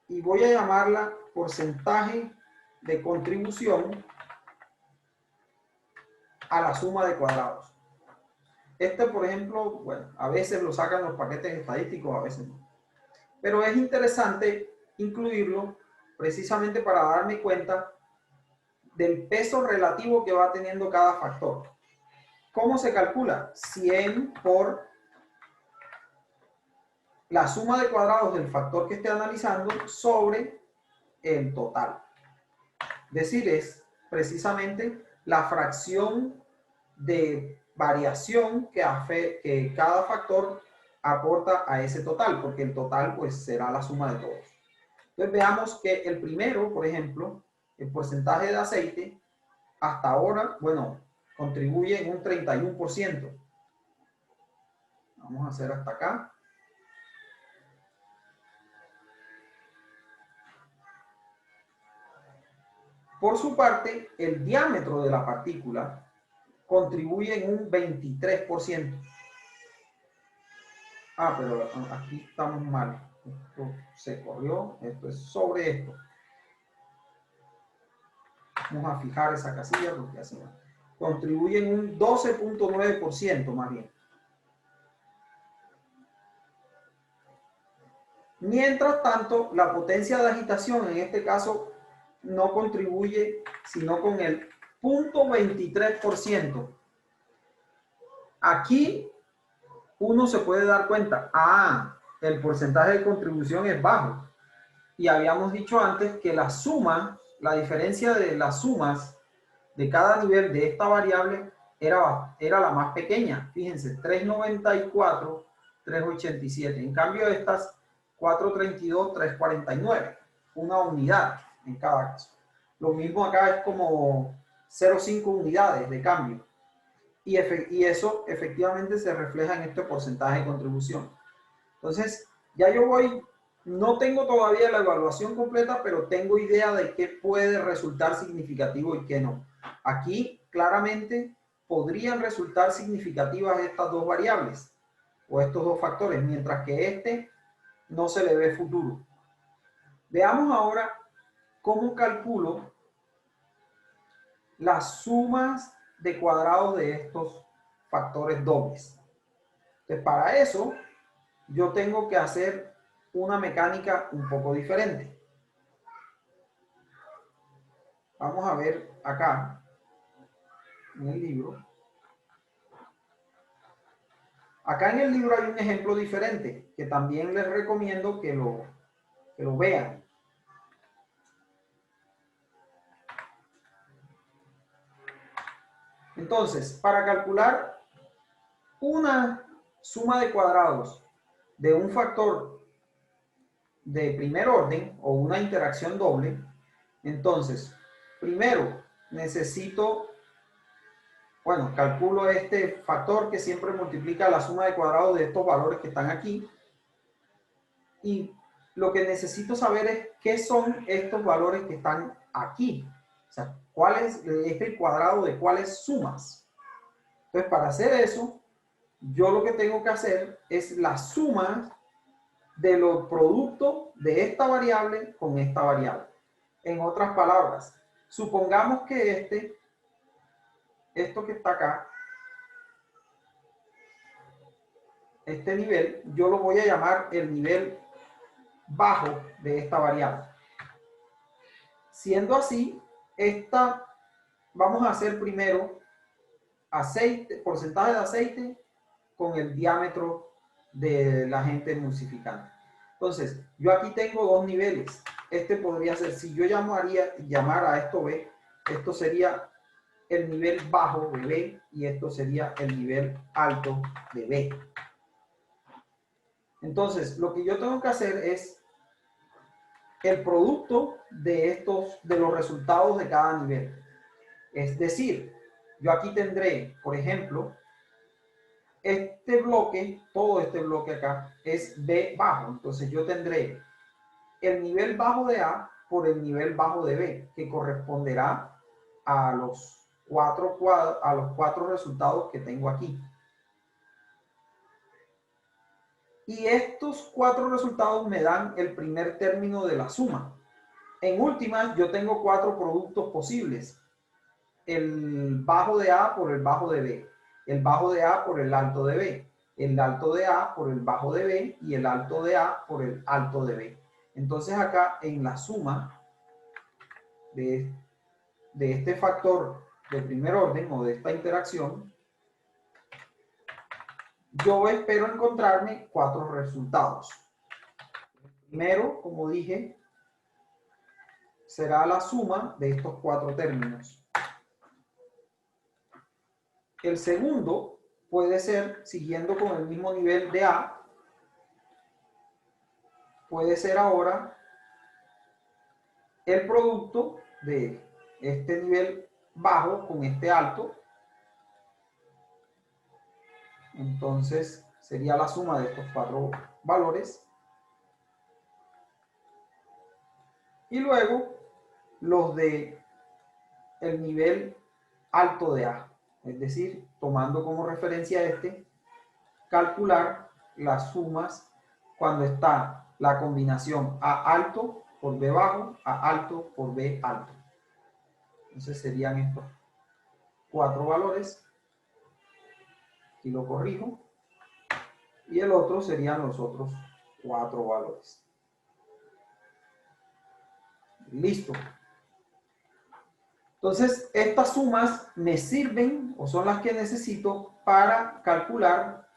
Y voy a llamarla porcentaje de contribución a la suma de cuadrados. Este, por ejemplo, bueno, a veces lo sacan los paquetes estadísticos, a veces no. Pero es interesante incluirlo precisamente para darme cuenta del peso relativo que va teniendo cada factor. ¿Cómo se calcula? 100 por la suma de cuadrados del factor que esté analizando sobre el total. Es decir, es precisamente la fracción de variación que cada factor aporta a ese total, porque el total pues será la suma de todos. Entonces veamos que el primero, por ejemplo, el porcentaje de aceite, hasta ahora, bueno, contribuye en un 31%. Vamos a hacer hasta acá. Por su parte, el diámetro de la partícula contribuye en un 23%. Ah, pero aquí estamos mal. Esto se corrió. Esto es sobre esto. Vamos a fijar esa casilla porque así va. Contribuye en un 12.9% más bien. Mientras tanto, la potencia de agitación en este caso no contribuye sino con el 0.23%. Aquí uno se puede dar cuenta, el porcentaje de contribución es bajo. Y habíamos dicho antes que la suma, la diferencia de las sumas de cada nivel de esta variable era la más pequeña. Fíjense, 394, 387. En cambio estas 432, 349. Una unidad en cada caso. Lo mismo acá es como 0,5 unidades de cambio. Y eso efectivamente se refleja en este porcentaje de contribución. Entonces, ya yo no tengo todavía la evaluación completa, pero tengo idea de qué puede resultar significativo y qué no. Aquí, claramente, podrían resultar significativas estas dos variables o estos dos factores, mientras que este no se le ve futuro. Veamos ahora cómo calculo las sumas de cuadrados de estos factores dobles. Entonces, para eso, yo tengo que hacer una mecánica un poco diferente. Vamos a ver acá, en el libro. Acá en el libro hay un ejemplo diferente, que también les recomiendo que lo vean. Entonces, para calcular una suma de cuadrados de un factor de primer orden o una interacción doble, entonces, primero necesito, calculo este factor que siempre multiplica la suma de cuadrados de estos valores que están aquí. Y lo que necesito saber es qué son estos valores que están aquí. O sea, cuál es el cuadrado de cuáles sumas. Entonces, para hacer eso, yo lo que tengo que hacer es la suma de los productos de esta variable con esta variable. En otras palabras, supongamos que esto que está acá, este nivel, yo lo voy a llamar el nivel bajo de esta variable. Siendo así, vamos a hacer primero porcentaje de aceite con el diámetro del agente emulsificante. Entonces, yo aquí tengo dos niveles. Este podría ser, si yo llamara a esto B, esto sería el nivel bajo de B y esto sería el nivel alto de B. Entonces, lo que yo tengo que hacer es el producto de los resultados de cada nivel. Es decir, yo aquí tendré, por ejemplo, este bloque, todo este bloque acá, es B bajo. Entonces yo tendré el nivel bajo de A por el nivel bajo de B, que corresponderá a los a los 4 resultados que tengo aquí. Y estos 4 resultados me dan el primer término de la suma. En últimas, yo tengo 4 productos posibles. El bajo de A por el bajo de B, el bajo de A por el alto de B, el alto de A por el bajo de B y el alto de A por el alto de B. Entonces acá en la suma de este factor de primer orden o de esta interacción, yo espero encontrarme 4 resultados. El primero, como dije, será la suma de estos 4 términos. El segundo puede ser, siguiendo con el mismo nivel de A, puede ser ahora el producto de este nivel bajo con este alto. Entonces sería la suma de estos 4 valores. Y luego los de el nivel alto de A. Es decir, tomando como referencia este, calcular las sumas cuando está la combinación A alto por B bajo, A alto por B alto. Entonces serían estos 4 valores. Aquí lo corrijo. Y el otro serían los otros 4 valores. Listo. Entonces, estas sumas me sirven o son las que necesito para calcular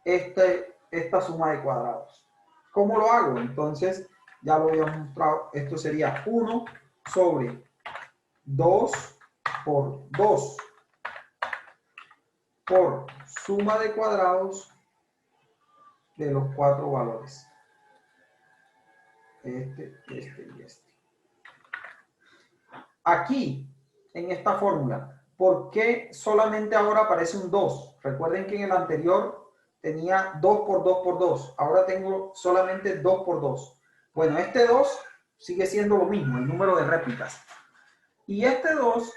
esta suma de cuadrados. ¿Cómo lo hago? Entonces, ya lo había mostrado. Esto sería 1 sobre 2 por 2 por suma de cuadrados de los 4 valores. Este y este. Aquí, en esta fórmula, ¿por qué solamente ahora aparece un 2? Recuerden que en el anterior tenía 2 por 2 por 2. Ahora tengo solamente 2 por 2. Bueno, este 2 sigue siendo lo mismo, el número de réplicas. Y este 2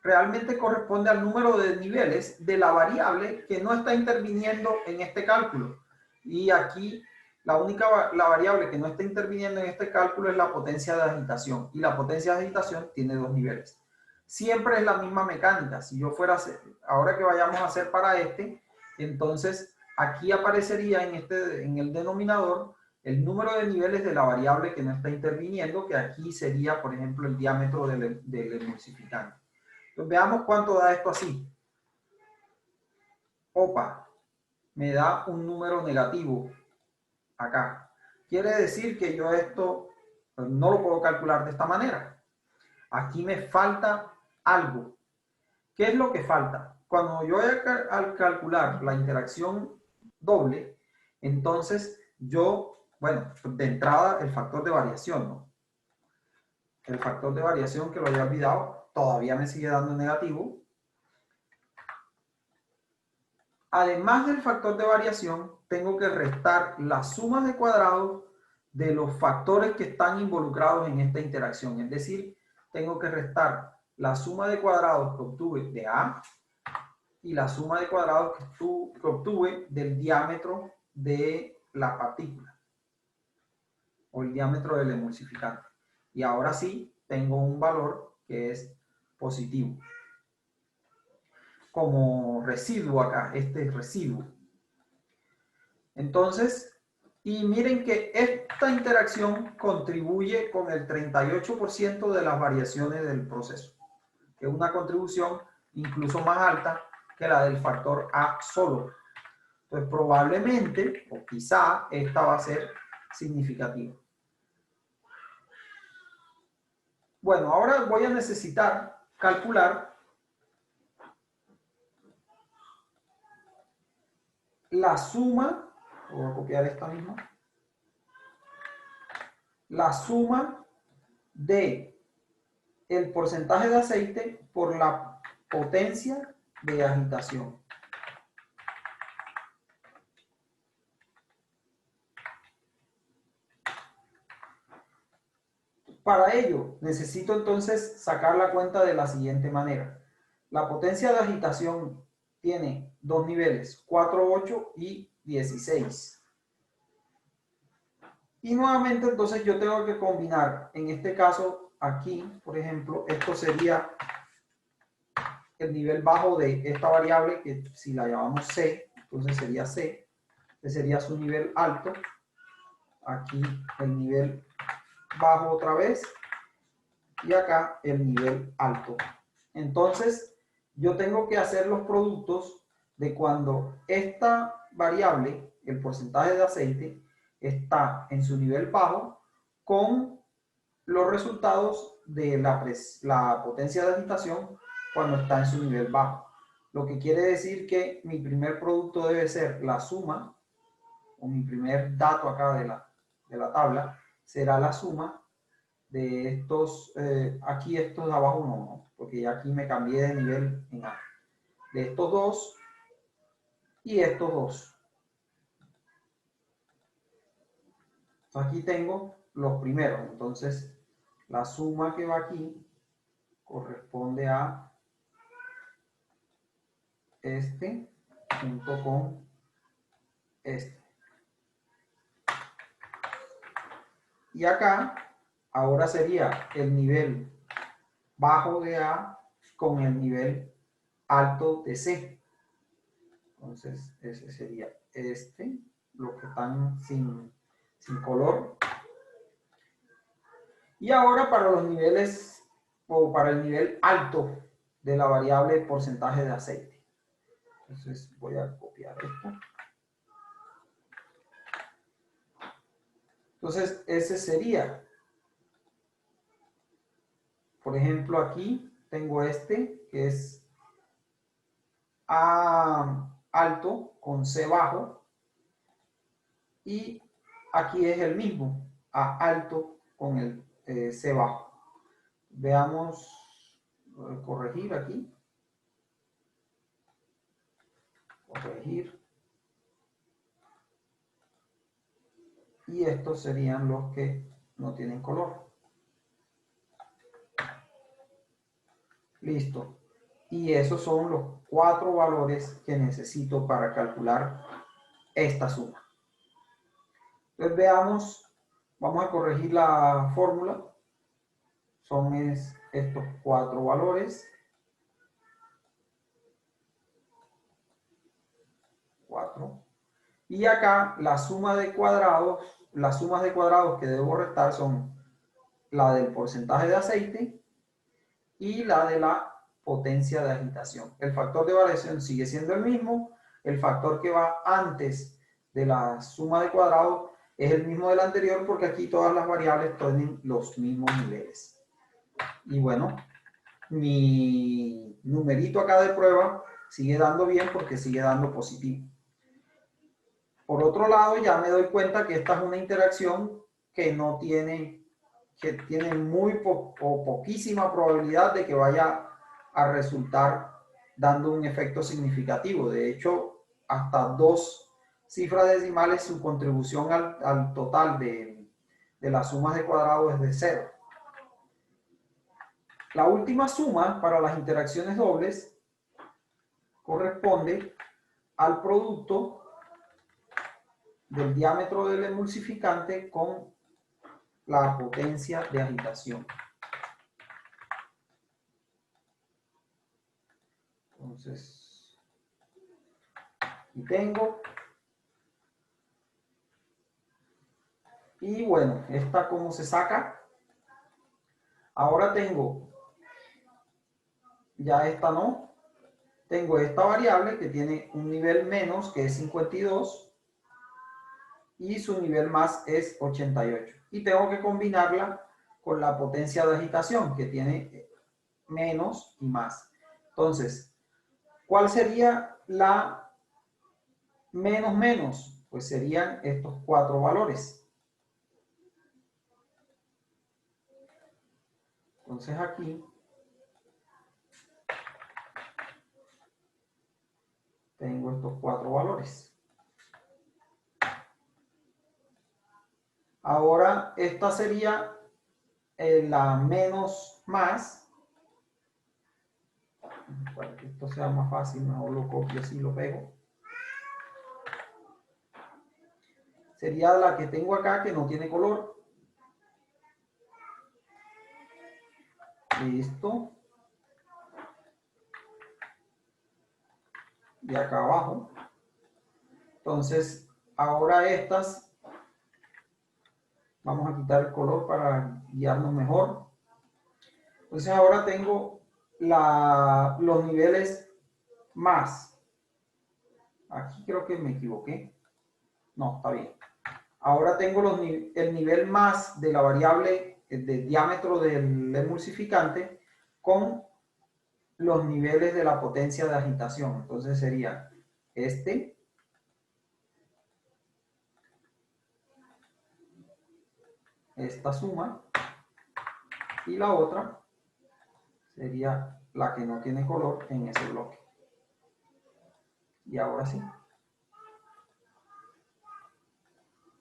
realmente corresponde al número de niveles de la variable que no está interviniendo en este cálculo. Y aquí la variable que no está interviniendo en este cálculo es la potencia de agitación. Y la potencia de agitación tiene 2 niveles. Siempre es la misma mecánica. Si yo fuera a hacer, ahora que vayamos a hacer para entonces aquí aparecería en el denominador el número de niveles de la variable que no está interviniendo, que aquí sería, por ejemplo, el diámetro del emulsificante. Entonces veamos cuánto da esto así. Opa, me da un número negativo acá. Quiere decir que yo esto no lo puedo calcular de esta manera. Aquí me falta algo. ¿Qué es lo que falta? Cuando yo voy a calcular la interacción doble, entonces yo, bueno, de entrada el factor de variación, ¿no? El factor de variación que lo había olvidado todavía me sigue dando negativo. Además del factor de variación, tengo que restar las sumas de cuadrados de los factores que están involucrados en esta interacción. Es decir, tengo que restar la suma de cuadrados que obtuve de A y la suma de cuadrados que obtuve del diámetro de la partícula o el diámetro del emulsificante. Y ahora sí, tengo un valor que es positivo. Como residuo acá, este es residuo. Entonces, y miren que esta interacción contribuye con el 38% de las variaciones del proceso, que es una contribución incluso más alta que la del factor A solo. Entonces, probablemente, o quizá, esta va a ser significativa. Bueno, ahora voy a necesitar calcular la suma, voy a copiar esta misma, la suma de el porcentaje de aceite por la potencia de agitación. para ello necesito entonces sacar la cuenta de la siguiente manera. La potencia de agitación tiene dos niveles, 4, 8 y 16. Y nuevamente entonces yo tengo que combinar, en este caso aquí, por ejemplo, esto sería el nivel bajo de esta variable, que si la llamamos C, entonces sería C, este sería su nivel alto, aquí el nivel bajo otra vez, y acá el nivel alto. Entonces, yo tengo que hacer los productos de cuando esta variable, el porcentaje de aceite, está en su nivel bajo con los resultados de la potencia de agitación cuando está en su nivel bajo. Lo que quiere decir que mi primer producto debe ser la suma, o mi primer dato acá de la tabla, será la suma de estos, aquí estos de abajo no, porque ya aquí me cambié de nivel en A. De estos dos y estos dos. Aquí tengo los primeros, entonces la suma que va aquí corresponde a este junto con este. Y acá ahora sería el nivel bajo de A con el nivel alto de C. Entonces ese sería este, los que están sin color. Y ahora para los niveles, o para el nivel alto de la variable porcentaje de aceite. Entonces voy a copiar esto. Entonces ese sería, por ejemplo, aquí tengo este que es A alto con C bajo, y aquí es el mismo, A alto con el C bajo. Veamos, voy a corregir aquí. Corregir. Y estos serían los que no tienen color. Listo. Y esos son los 4 valores que necesito para calcular esta suma. Entonces veamos, vamos a corregir la fórmula. Son estos 4 valores. 4. Y acá la suma de cuadrados, las sumas de cuadrados que debo restar son la del porcentaje de aceite y la de la potencia de agitación. El factor de variación sigue siendo el mismo. El factor que va antes de la suma de cuadrados es el mismo del anterior, porque aquí todas las variables tienen los mismos niveles. Y bueno, mi numerito acá de prueba sigue dando bien porque sigue dando positivo. Por otro lado, ya me doy cuenta que esta es una interacción que no tiene, que tiene muy o poquísima probabilidad de que vaya a resultar dando un efecto significativo. De hecho, hasta 2 cifras decimales, su contribución al total de las sumas de cuadrados es de 0. La última suma para las interacciones dobles corresponde al producto del diámetro del emulsificante con la potencia de agitación. Entonces, aquí tengo. Y bueno, esta cómo se saca. Ahora tengo, ya esta no, tengo esta variable que tiene un nivel menos, que es 52, y su nivel más es 88. Y tengo que combinarla con la potencia de agitación, que tiene menos y más. Entonces, ¿cuál sería la menos menos? Pues serían estos 4 valores. Entonces aquí tengo estos 4 valores. Ahora, esta sería la menos más, para que esto sea más fácil, mejor lo copio así, lo pego. Sería la que tengo acá, que no tiene color. Listo. Y acá abajo. Entonces, ahora estas, vamos a quitar el color para guiarnos mejor. Entonces ahora tengo los niveles más. Aquí creo que me equivoqué. No, está bien. Ahora tengo el nivel más de la variable de diámetro del emulsificante con los niveles de la potencia de agitación. Entonces sería esta suma, y la otra sería la que no tiene color en ese bloque. Y ahora sí.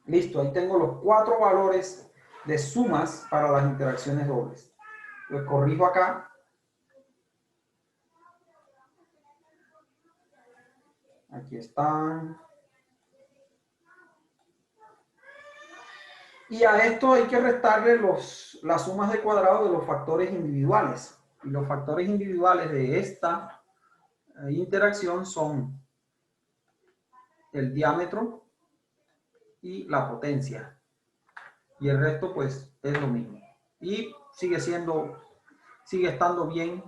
Listo, ahí tengo los 4 valores de sumas para las interacciones dobles. Los corrijo acá. Aquí están. Y a esto hay que restarle las sumas de cuadrado de los factores individuales. Y los factores individuales de esta interacción son el diámetro y la potencia. Y el resto pues es lo mismo. Y sigue estando bien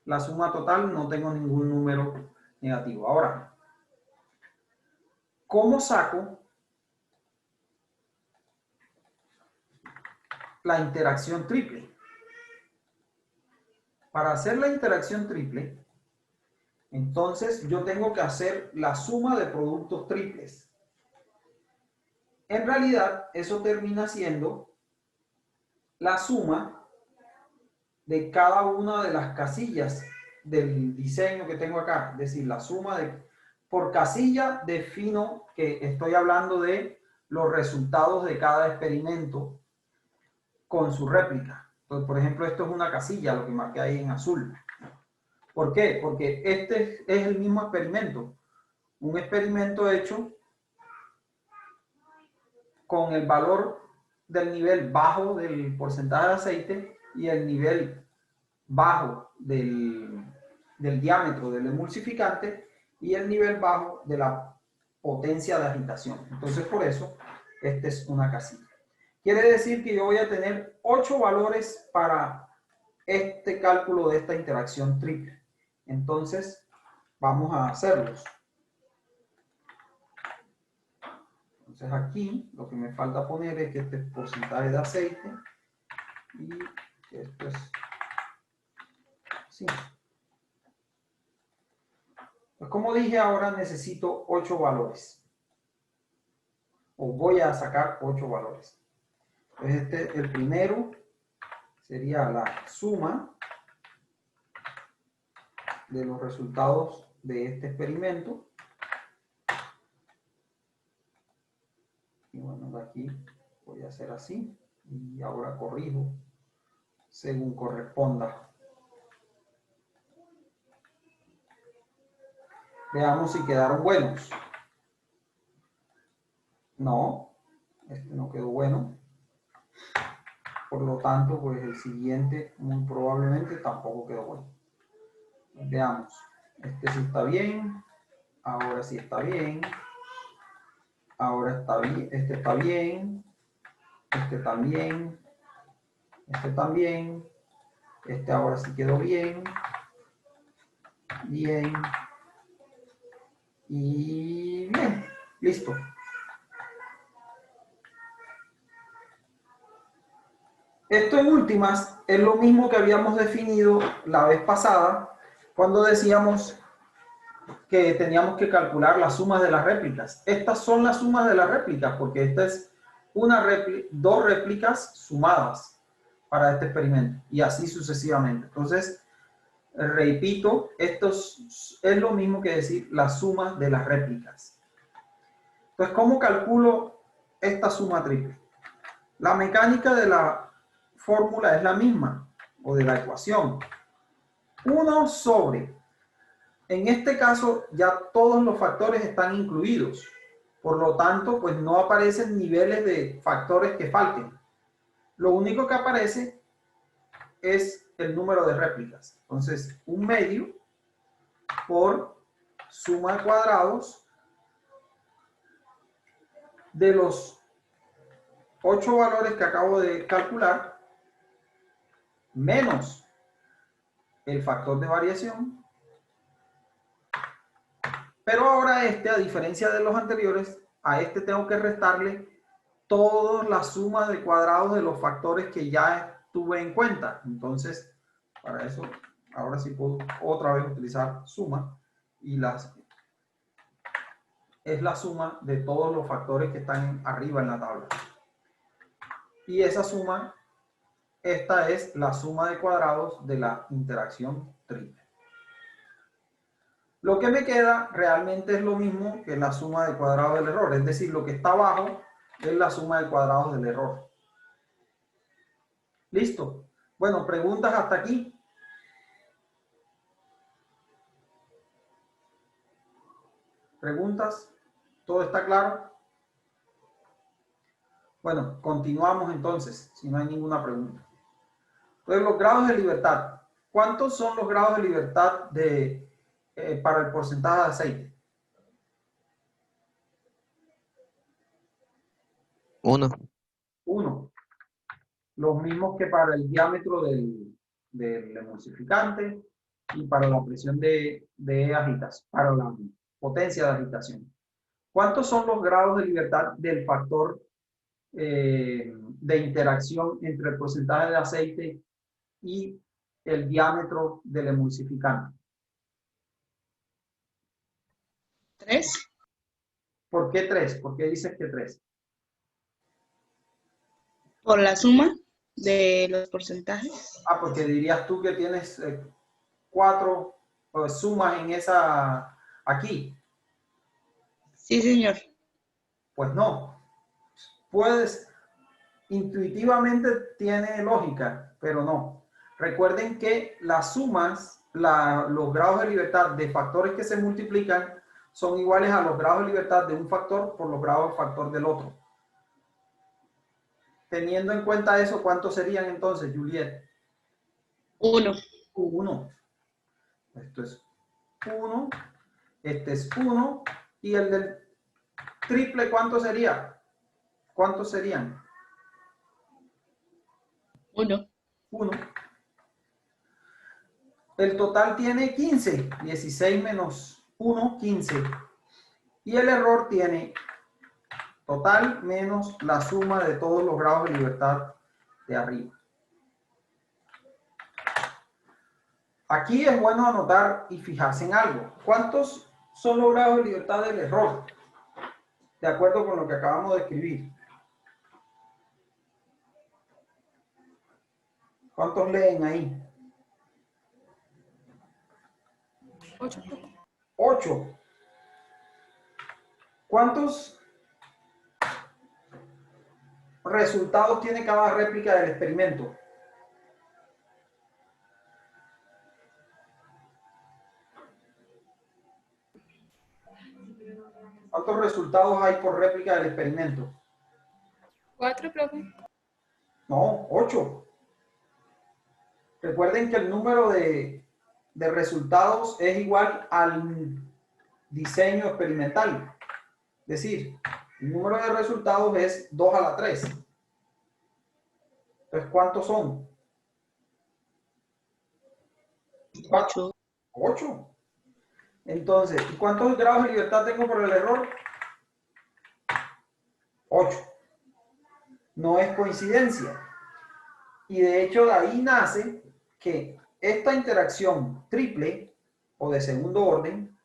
la suma total, no tengo ningún número negativo. Ahora, ¿cómo saco la interacción triple? Para hacer la interacción triple, entonces yo tengo que hacer la suma de productos triples. En realidad, eso termina siendo la suma de cada una de las casillas del diseño que tengo acá. Es decir, la suma por casilla defino que estoy hablando de los resultados de cada experimento con su réplica. Entonces, por ejemplo, esto es una casilla, lo que marqué ahí en azul. ¿Por qué? Porque este es el mismo experimento. Un experimento hecho con el valor del nivel bajo del porcentaje de aceite y el nivel bajo del diámetro del emulsificante y el nivel bajo de la potencia de agitación. Entonces, por eso, esta es una casilla. Quiere decir que yo voy a tener 8 valores para este cálculo de esta interacción triple. Entonces, vamos a hacerlos. Entonces aquí lo que me falta poner es que este es porcentaje de aceite y esto es así. Pues como dije, ahora necesito 8 valores. O voy a sacar 8 valores. Entonces el primero sería la suma de los resultados de este experimento. Y bueno, de aquí voy a hacer así. Y ahora corrijo según corresponda. Veamos si quedaron buenos. No, este no quedó bueno. Por lo tanto, pues el siguiente muy probablemente tampoco quedó bueno. Veamos. Este sí está bien. Ahora sí está bien. Ahora está bien. Este está bien. Este también. Este también. Este ahora sí quedó bien. Bien. Y bien. Listo. Esto en últimas es lo mismo que habíamos definido la vez pasada cuando decíamos que teníamos que calcular las sumas de las réplicas. Estas son las sumas de las réplicas porque esta es dos réplicas sumadas para este experimento y así sucesivamente. Entonces, repito, esto es lo mismo que decir la suma de las réplicas. Entonces, ¿cómo calculo esta suma triple? La mecánica de la fórmula es la misma, o de la ecuación. 1 sobre, en este caso ya todos los factores están incluidos. Por lo tanto, pues no aparecen niveles de factores que falten. Lo único que aparece es el número de réplicas. Entonces, 1 medio por suma de cuadrados de los 8 valores que acabo de calcular, menos el factor de variación. Pero ahora a diferencia de los anteriores, a este tengo que restarle todas las sumas de cuadrados de los factores que ya tuve en cuenta. Entonces, para eso, ahora sí puedo otra vez utilizar suma, y es la suma de todos los factores que están arriba en la tabla. Y esa suma, esta es la suma de cuadrados de la interacción triple. Lo que me queda realmente es lo mismo que la suma de cuadrados del error, es decir, lo que está abajo es la suma de cuadrados del error. ¿Listo? Bueno, preguntas hasta aquí. ¿Preguntas? ¿Todo está claro? Bueno, continuamos entonces, si no hay ninguna pregunta. Entonces, los grados de libertad. ¿Cuántos son los grados de libertad para el porcentaje de aceite? 1. 1. Los mismos que para el diámetro del emulsificante y para la presión de agitación, para la potencia de agitación. ¿Cuántos son los grados de libertad del factor de interacción entre el porcentaje de aceite y el diámetro del emulsificante? 3. ¿Por qué 3? ¿Por qué dices que 3? Por la suma de los porcentajes. Ah, porque dirías tú que tienes 4 sumas en esa aquí. Sí, señor. Pues no. Puedes, intuitivamente tiene lógica, pero no. Recuerden que las sumas, los grados de libertad de factores que se multiplican son iguales a los grados de libertad de un factor por los grados de factor del otro. Teniendo en cuenta eso, ¿cuántos serían entonces, Juliet? 1. 1. Esto es 1. Este es 1. Y el del triple, ¿cuánto sería? ¿Cuántos serían? 1. 1. El total tiene 15. 16 menos 1, 15. Y el error tiene total menos la suma de todos los grados de libertad de arriba. Aquí es bueno anotar y fijarse en algo. ¿Cuántos son los grados de libertad del error? De acuerdo con lo que acabamos de escribir. ¿Cuántos leen ahí? 8. 8. ¿Cuántos resultados tiene cada réplica del experimento? ¿Cuántos resultados hay por réplica del experimento? 4, profe. No, 8. Recuerden que el número de resultados es igual al diseño experimental. Es decir, el número de resultados es 2 a la 3. Entonces, ¿cuántos son? 8. 8. Entonces, ¿y cuántos grados de libertad tengo por el error? 8. No es coincidencia. Y de hecho, de ahí nace que esta interacción triple o de segundo orden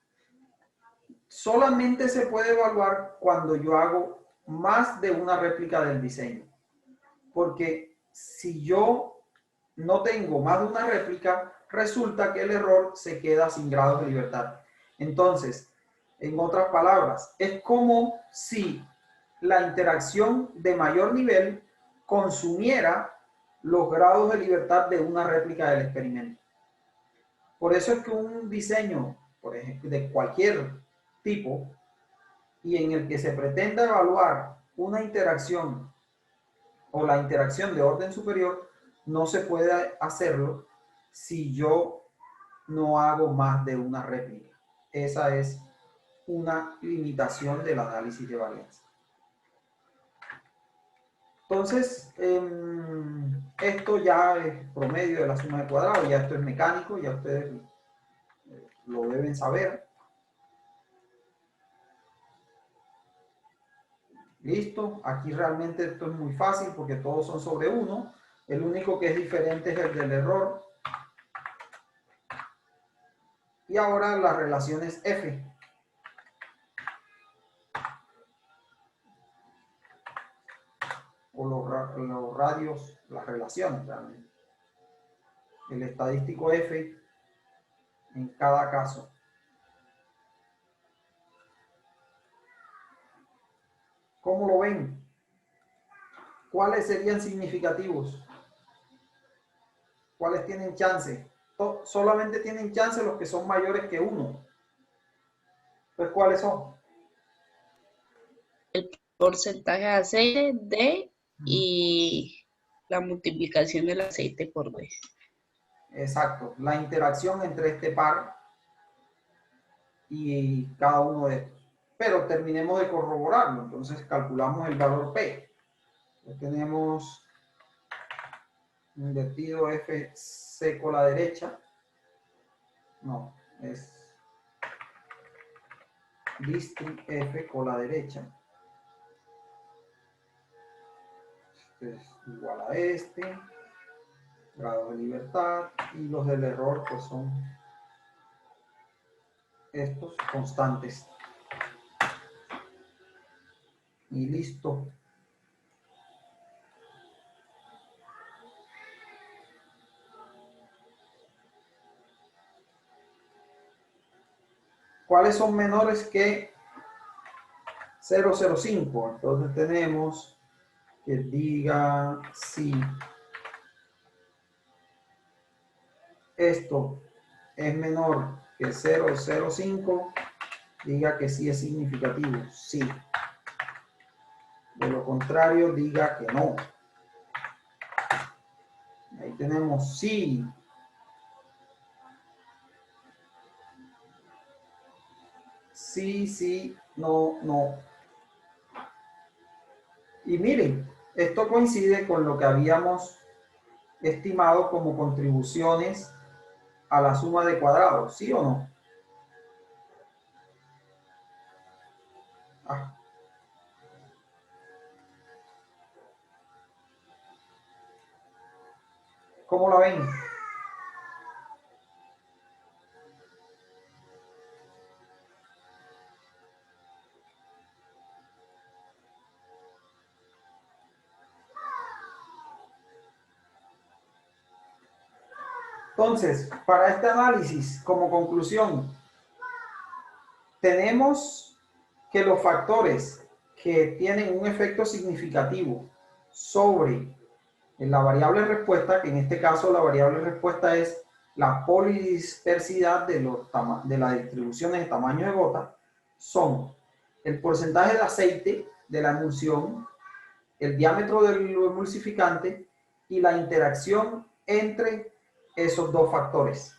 solamente se puede evaluar cuando yo hago más de una réplica del diseño. Porque si yo no tengo más de una réplica, resulta que el error se queda sin grados de libertad. Entonces, en otras palabras, es como si la interacción de mayor nivel consumiera los grados de libertad de una réplica del experimento. Por eso es que un diseño, por ejemplo, de cualquier tipo, y en el que se pretenda evaluar una interacción o la interacción de orden superior, no se puede hacerlo si yo no hago más de una réplica. Esa es una limitación del análisis de varianza. Entonces, esto ya es promedio de la suma de cuadrados, ya esto es mecánico, ya ustedes lo deben saber. Listo, aquí realmente esto es muy fácil porque todos son sobre 1. El único que es diferente es el del error. Y ahora las relaciones F. O los radios, las relaciones realmente. El estadístico F en cada caso. ¿Cómo lo ven? ¿Cuáles serían significativos? ¿Cuáles tienen chance? Solamente tienen chance los que son mayores que 1. Pues, ¿cuáles son? El porcentaje de aceite D y la multiplicación del aceite por D. Exacto, la interacción entre este par y cada uno de estos. Pero terminemos de corroborarlo, entonces calculamos el valor P. Ya tenemos invertido FC con la derecha. No, es district F con la derecha. Este es igual a este. Grado de libertad. Y los del error pues son estos constantes. Y listo. ¿Cuáles son menores que 0,05? Entonces tenemos que diga si esto es menor que 0,05, diga que sí es significativo, sí. De lo contrario, diga que no. Ahí tenemos sí. Sí, sí, no, no. Y miren, esto coincide con lo que habíamos estimado como contribuciones a la suma de cuadrados, ¿sí o no? Ah. ¿Cómo la ven? Entonces, para este análisis, como conclusión, tenemos que los factores que tienen un efecto significativo sobre la variable respuesta, que en este caso la variable respuesta es la polidispersidad de las distribuciones de tamaño de gota, son el porcentaje de aceite de la emulsión, el diámetro del emulsificante y la interacción entre esos dos factores.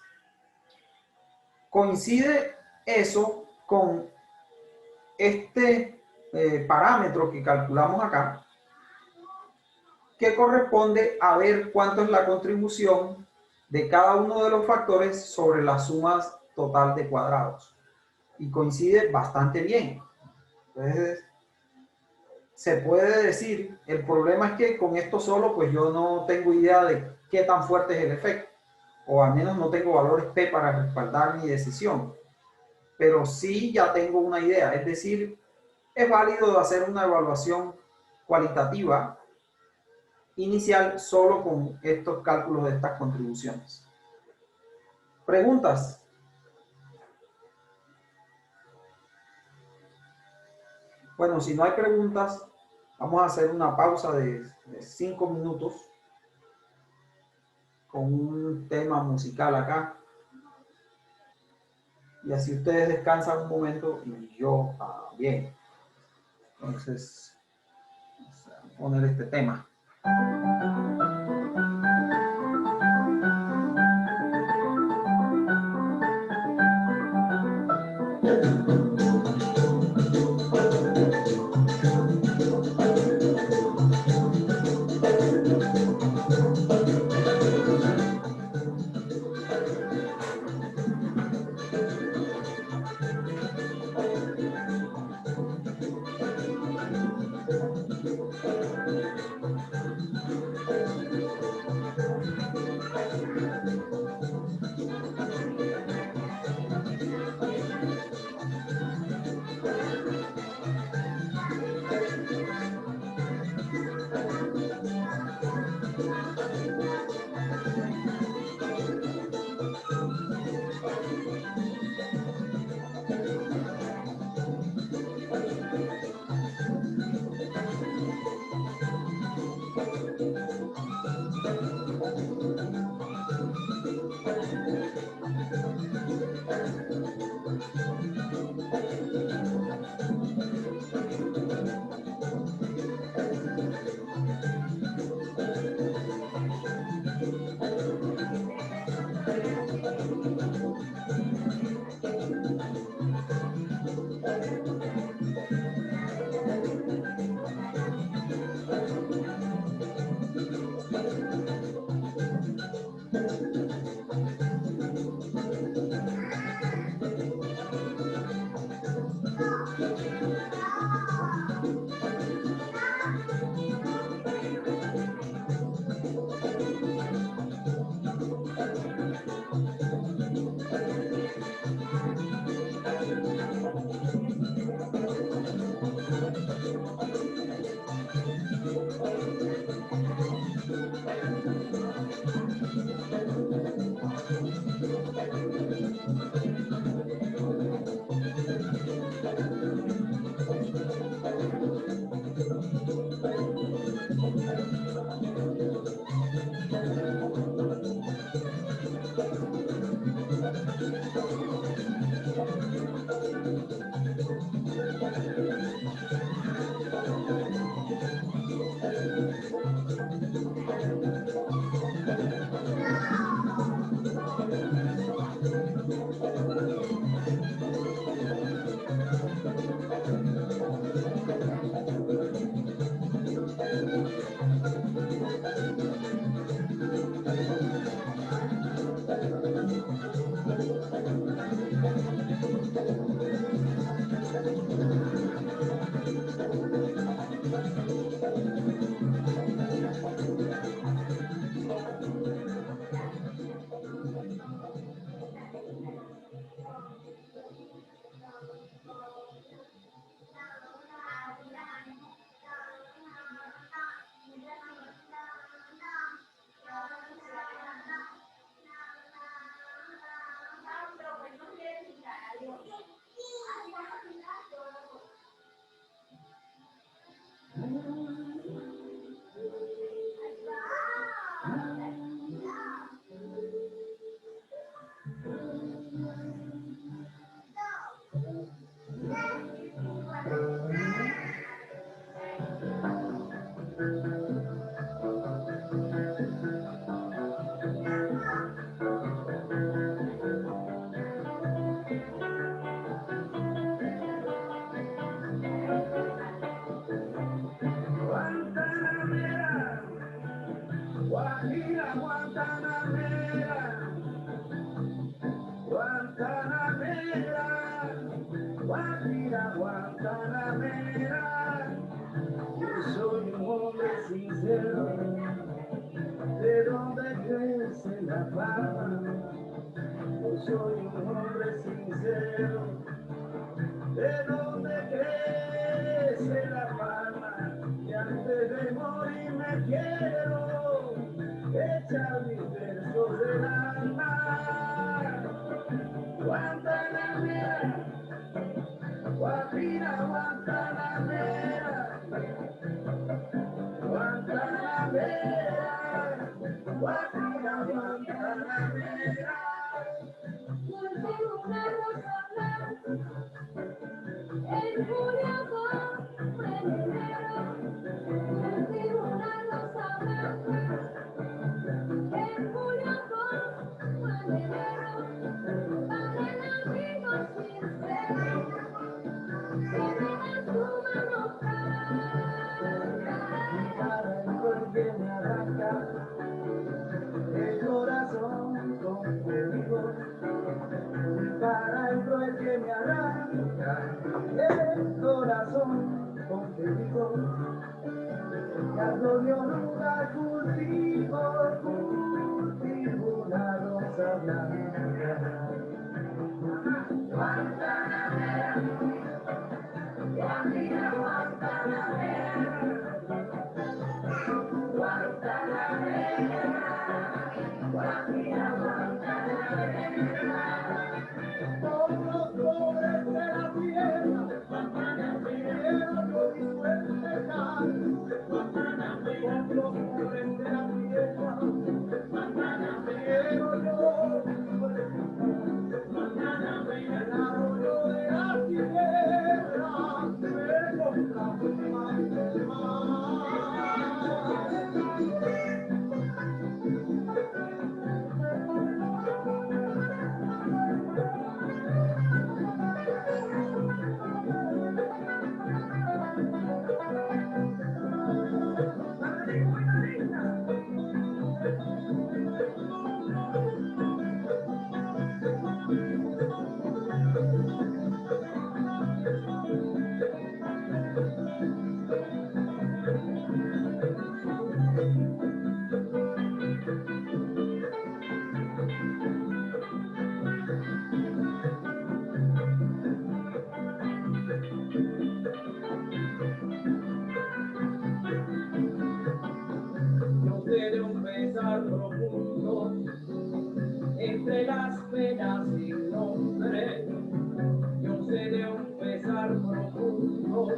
Coincide eso con este parámetro que calculamos acá, que corresponde a ver cuánto es la contribución de cada uno de los factores sobre la suma total de cuadrados. Y coincide bastante bien. Entonces, se puede decir, el problema es que con esto solo, pues yo no tengo idea de qué tan fuerte es el efecto, o al menos no tengo valores P para respaldar mi decisión, pero sí ya tengo una idea, es decir, es válido hacer una evaluación cualitativa inicial solo con estos cálculos de estas contribuciones. ¿Preguntas? Bueno, si no hay preguntas, vamos a hacer una pausa de 5 minutos con un tema musical acá. Y así ustedes descansan un momento y yo también. Entonces, vamos a poner este tema. Guajira, Guantanamera, Guantanamera, Guajira, Guantanamera. Yo soy un hombre sincero, de donde crece la fama. Yo soy un hombre sincero, de donde crece la fama. Y antes de morir me quiero echar mis versos del alma. Guantanamera, Guajira, Guantanamera, Guantanamera, Guajira, Guantanamera. Guantanamera, Cultivo una rosa blanca, en julio como en enero. Cultivo una rosa blanca, en julio como en enero. Para el amigo sincero, que me da su mano franca. para el sol que me arranca el corazón conmigo, para el cruel que me arranca el corazón contigo, y al odio nunca cultivo una rosa blanca. Guantanamera, Guajira Guantanamera, Guantanamera, Guajira Guantanamera. Por los pobres de la tierra, quiero yo mi suerte dar. Por los pobres de la tierra, quiero yo mi suerte dar. El arroyo de la tierra, me complace más del mar. Yo sé de un pesar profundo entre las penas sin nombre. Yo sé de un pesar profundo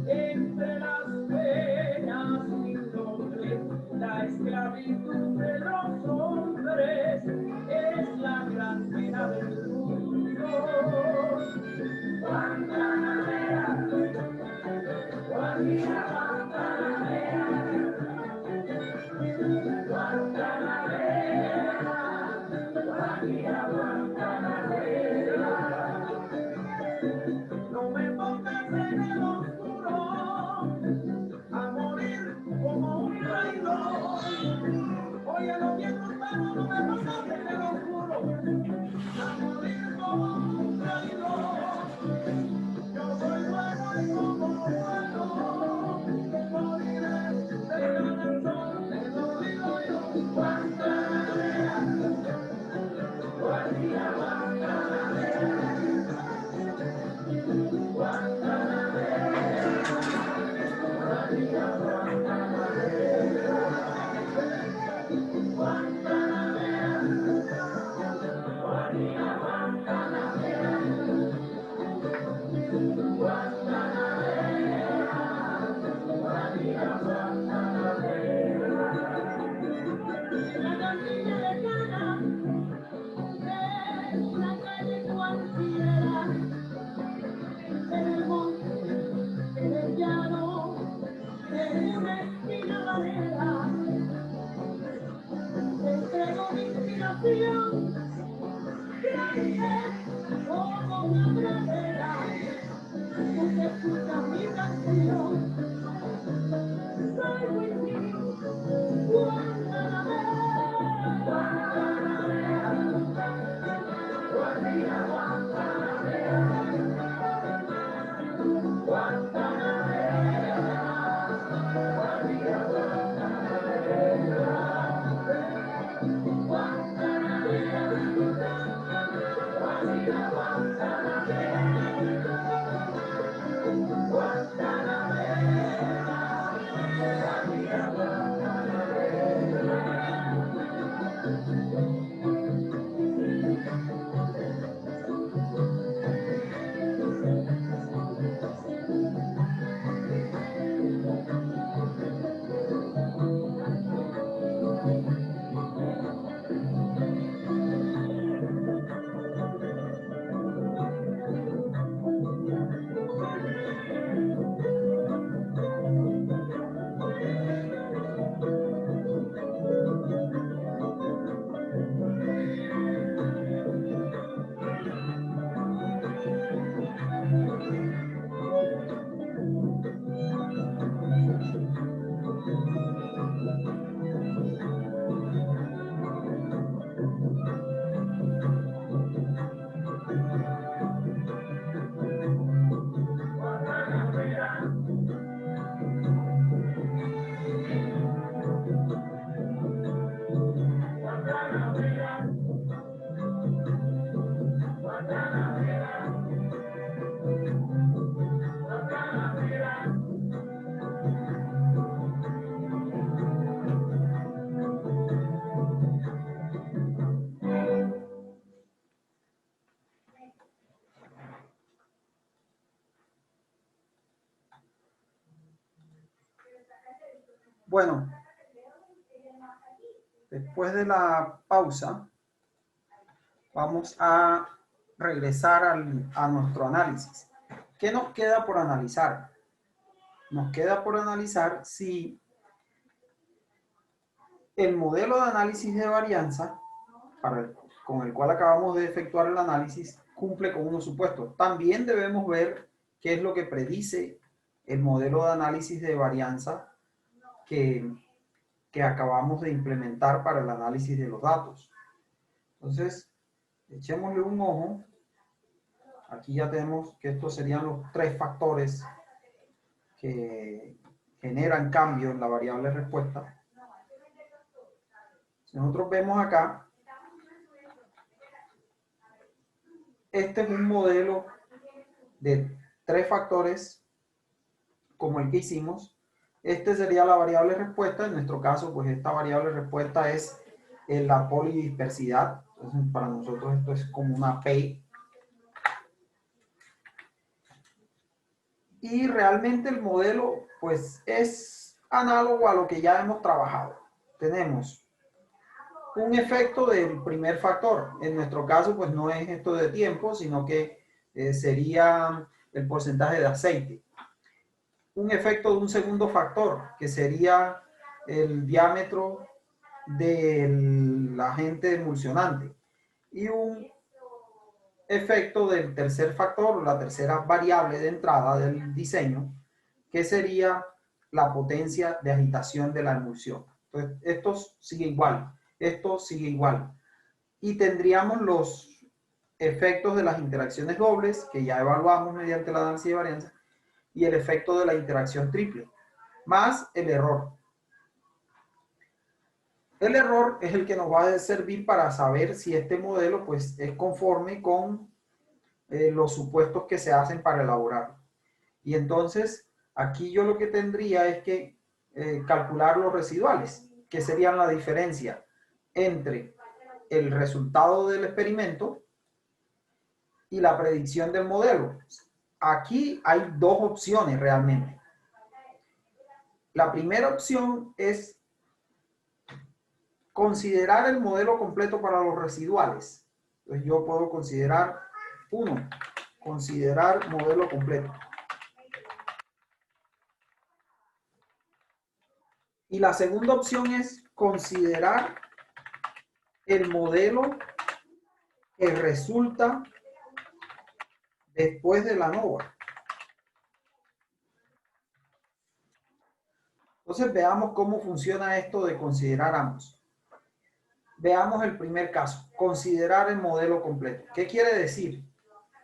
entre las penas sin nombre. La esclavitud de los hombres es la gran pena del mundo. Guantanamera, Guajira Guantanamera, Guantanamera, Guajira Guantanamera. No me pongas en el oscuro a morir como un traidor. Oye, lo bien hermano, no me pongas en el oscuro a morir como un traidor. Yo soy bueno y como bueno moriré de corazón, te lo digo yo. Guantanamera, Guajira Guantanamera, Guantanamera. Bueno, después de la pausa, vamos a regresar a nuestro análisis. ¿Qué nos queda por analizar? Nos queda por analizar si el modelo de análisis de varianza con el cual acabamos de efectuar el análisis cumple con unos supuestos. También debemos ver qué es lo que predice el modelo de análisis de varianza que acabamos de implementar para el análisis de los datos. Entonces, echémosle un ojo. Aquí ya tenemos que estos serían los 3 factores que generan cambio en la variable respuesta. Si nosotros vemos acá, este es un modelo de 3 factores como el que hicimos. Este sería la variable respuesta. En nuestro caso, pues esta variable respuesta es la polidispersidad. Entonces, para nosotros esto es como una P. Y realmente el modelo, pues, es análogo a lo que ya hemos trabajado. Tenemos un efecto del primer factor. En nuestro caso, pues, no es esto de tiempo, sino que sería el porcentaje de aceite. Un efecto de un segundo factor, que sería el diámetro del agente emulsionante. Y un efecto del tercer factor, la tercera variable de entrada del diseño, que sería la potencia de agitación de la emulsión. Entonces, esto sigue igual, esto sigue igual. Y tendríamos los efectos de las interacciones dobles, que ya evaluamos mediante el análisis de varianza, y el efecto de la interacción triple, más el error. El error es el que nos va a servir para saber si este modelo, pues, es conforme con los supuestos que se hacen para elaborarlo. Y entonces, aquí yo lo que tendría es que calcular los residuales, que serían la diferencia entre el resultado del experimento y la predicción del modelo. Aquí hay 2 opciones realmente. La primera opción es considerar el modelo completo para los residuales. Entonces yo puedo considerar 1, considerar modelo completo. Y la segunda opción es considerar el modelo que resulta después de la NOVA. Entonces veamos cómo funciona esto de considerar ambos. Veamos el primer caso, considerar el modelo completo. ¿Qué quiere decir?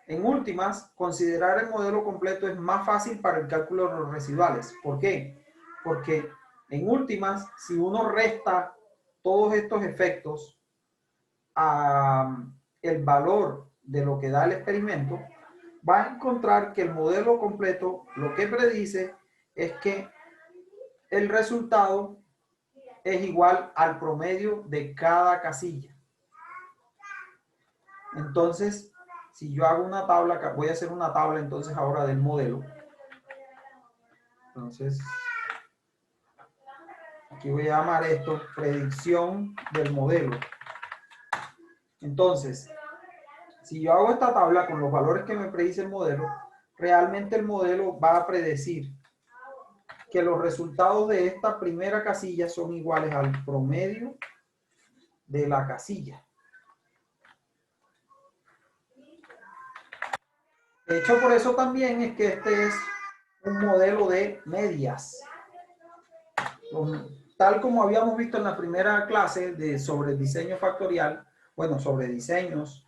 En últimas, considerar el modelo completo es más fácil para el cálculo de los residuales. ¿Por qué? Porque en últimas, si uno resta todos estos efectos a el valor de lo que da el experimento, va a encontrar que el modelo completo lo que predice es que el resultado es igual al promedio de cada casilla. Entonces, si yo hago una tabla, voy a hacer una tabla entonces ahora del modelo. Entonces, aquí voy a llamar esto predicción del modelo. Entonces, si yo hago esta tabla con los valores que me predice el modelo, realmente el modelo va a predecir que los resultados de esta primera casilla son iguales al promedio de la casilla. De hecho, por eso también es que este es un modelo de medias. Tal como habíamos visto en la primera clase sobre diseño factorial, bueno, sobre diseños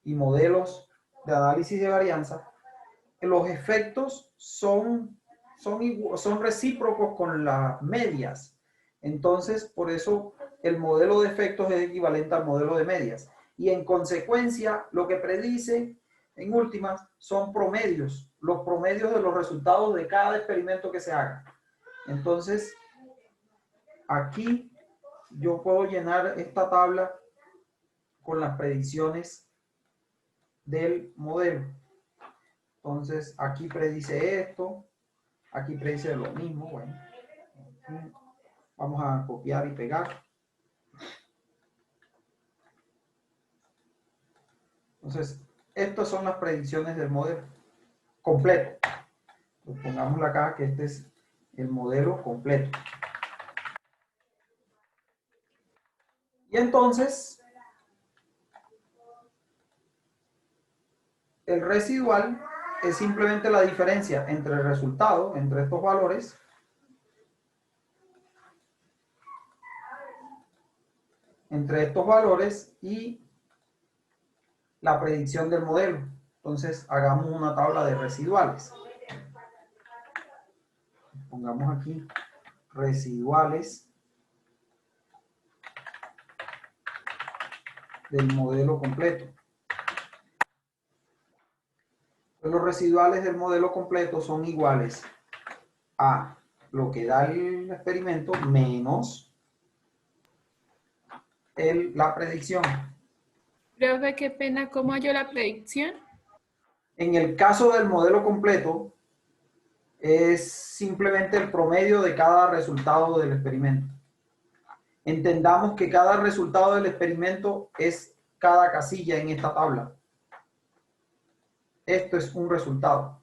y modelos de análisis de varianza, los efectos son recíprocos con las medias. Entonces, por eso el modelo de efectos es equivalente al modelo de medias. Y en consecuencia, lo que predice, en últimas, son promedios, los promedios de los resultados de cada experimento que se haga. Entonces, aquí yo puedo llenar esta tabla con las predicciones del modelo. Entonces, aquí predice esto, aquí predice lo mismo, bueno, Vamos a copiar y pegar. Entonces, estas son las predicciones del modelo completo. Pues pongámosle acá que este es el modelo completo. Y entonces, el residual es simplemente la diferencia entre el resultado, entre estos valores, y la predicción del modelo. Entonces, hagamos una tabla de residuales. Pongamos aquí residuales del modelo completo. Pues los residuales del modelo completo son iguales a lo que da el experimento menos la predicción. Profe, qué pena, ¿cómo halló la predicción? En el caso del modelo completo, es simplemente el promedio de cada resultado del experimento. Entendamos que cada resultado del experimento es cada casilla en esta tabla. Esto es un resultado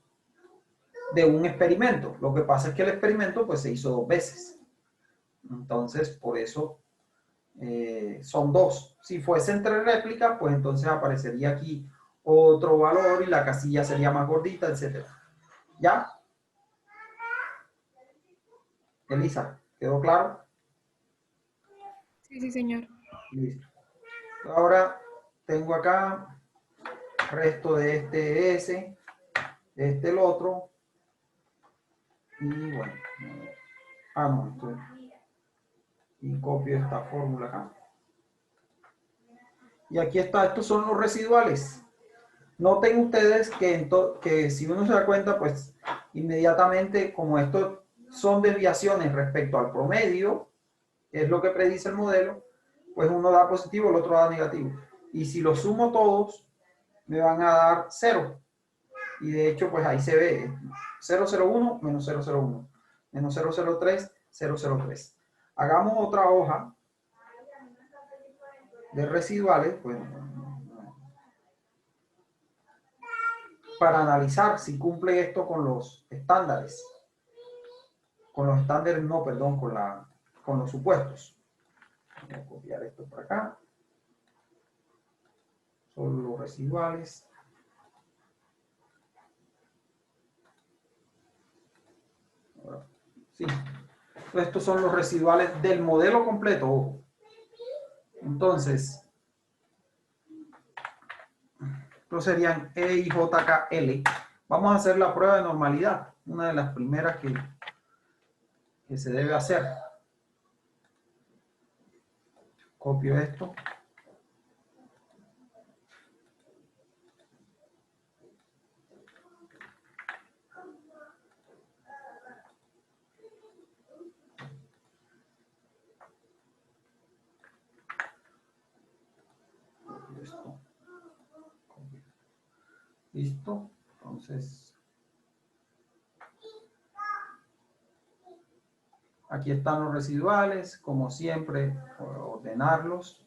de un experimento. Lo que pasa es que el experimento pues, se hizo 2 veces. Entonces, por eso son 2. Si fuese entre réplicas, pues entonces aparecería aquí otro valor y la casilla sería más gordita, etc. ¿Ya? Elisa, ¿quedó claro? Sí, sí, señor. Listo. Ahora tengo acá resto de este S, este el otro. Y bueno. No, y copio esta fórmula acá. Y aquí está, estos son los residuales. Noten ustedes que si uno se da cuenta, pues inmediatamente, como estos son desviaciones respecto al promedio, es lo que predice el modelo, pues uno da positivo, el otro da negativo. Y si los sumo todos, me van a dar 0. Y de hecho, pues ahí se ve 001 menos 001, menos 003, 003. Hagamos otra hoja de residuales, pues, para analizar si cumple esto con los estándares. Con los estándares, no, perdón, con los supuestos. Voy a copiar esto por acá. Son los residuales. Ahora, sí. Estos son los residuales del modelo completo. Ojo. Entonces, estos serían E y JKL. Vamos a hacer la prueba de normalidad. Una de las primeras que se debe hacer. Copio esto. Copio esto. Copio. Listo. Entonces, aquí están los residuales. Como siempre, ordenarlos.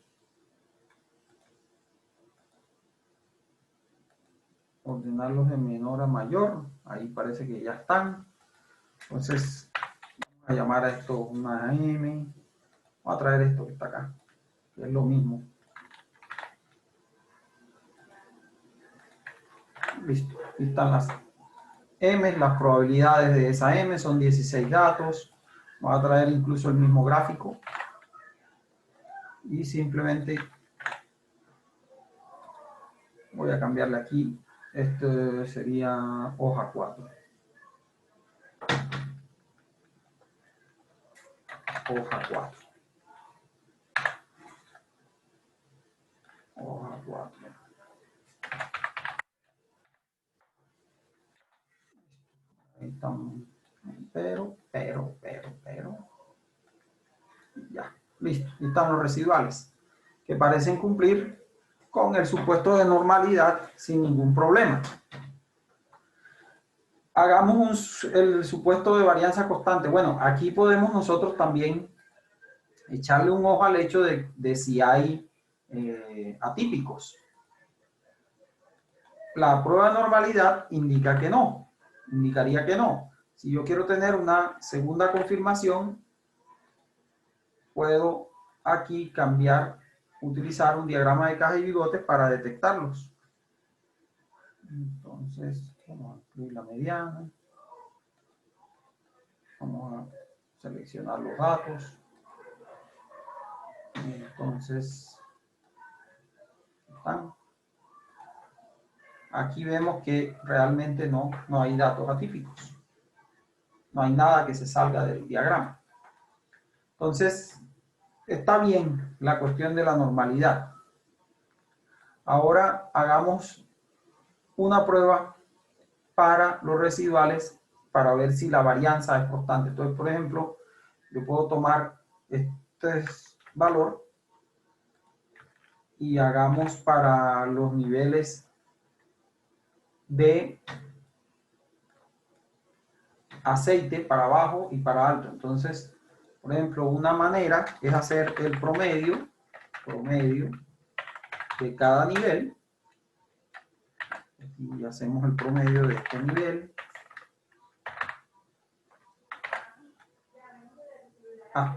Ordenarlos de menor a mayor. Ahí parece que ya están. Entonces, vamos a llamar a esto una M. Vamos a traer esto que está acá, que es lo mismo. Listo. Aquí están las M, las probabilidades de esa M son 16 datos. Vamos a traer incluso el mismo gráfico. Y simplemente voy a cambiarle aquí. Este sería hoja 4. Hoja 4. Hoja 4. Ahí estamos. Pero. Ya. Listo. Ahí están los residuales, que parecen cumplir con el supuesto de normalidad sin ningún problema. Hagamos el supuesto de varianza constante. Bueno, aquí podemos nosotros también echarle un ojo al hecho de si hay atípicos. La prueba de normalidad indica que no, indicaría que no. Si yo quiero tener una segunda confirmación, puedo aquí cambiar, utilizar un diagrama de caja y bigotes para detectarlos. Entonces, vamos a incluir la mediana. Vamos a seleccionar los datos. Entonces, están. Aquí vemos que realmente no hay datos atípicos. No hay nada que se salga del diagrama. Entonces, está bien la cuestión de la normalidad. Ahora hagamos una prueba para los residuales para ver si la varianza es constante. Entonces, por ejemplo, yo puedo tomar este valor y hagamos para los niveles de aceite para abajo y para alto. Entonces, por ejemplo, una manera es hacer el promedio de cada nivel. Y hacemos el promedio de este nivel.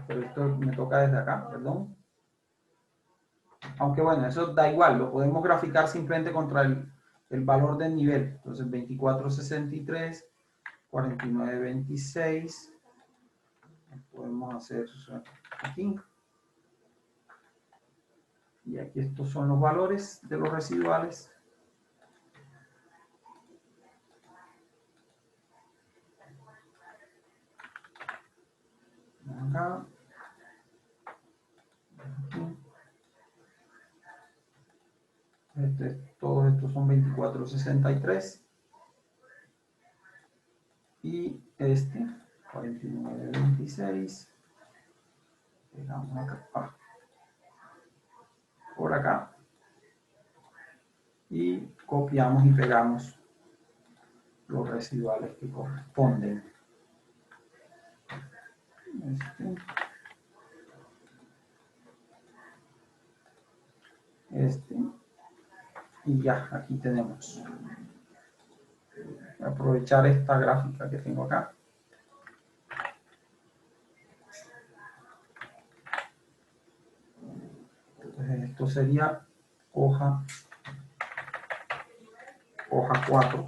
Pero esto me toca desde acá, perdón. Aunque bueno, eso da igual, lo podemos graficar simplemente contra el valor del nivel. Entonces 24.63, 49.26. Podemos hacer aquí. Y aquí estos son los valores de los residuales. Acá. Todos estos son 24.63. Y 49.26. Pegamos acá. Por acá. Y copiamos y pegamos los residuales que corresponden. Y ya, aquí tenemos. Voy a aprovechar esta gráfica que tengo acá. Entonces, esto sería hoja 4.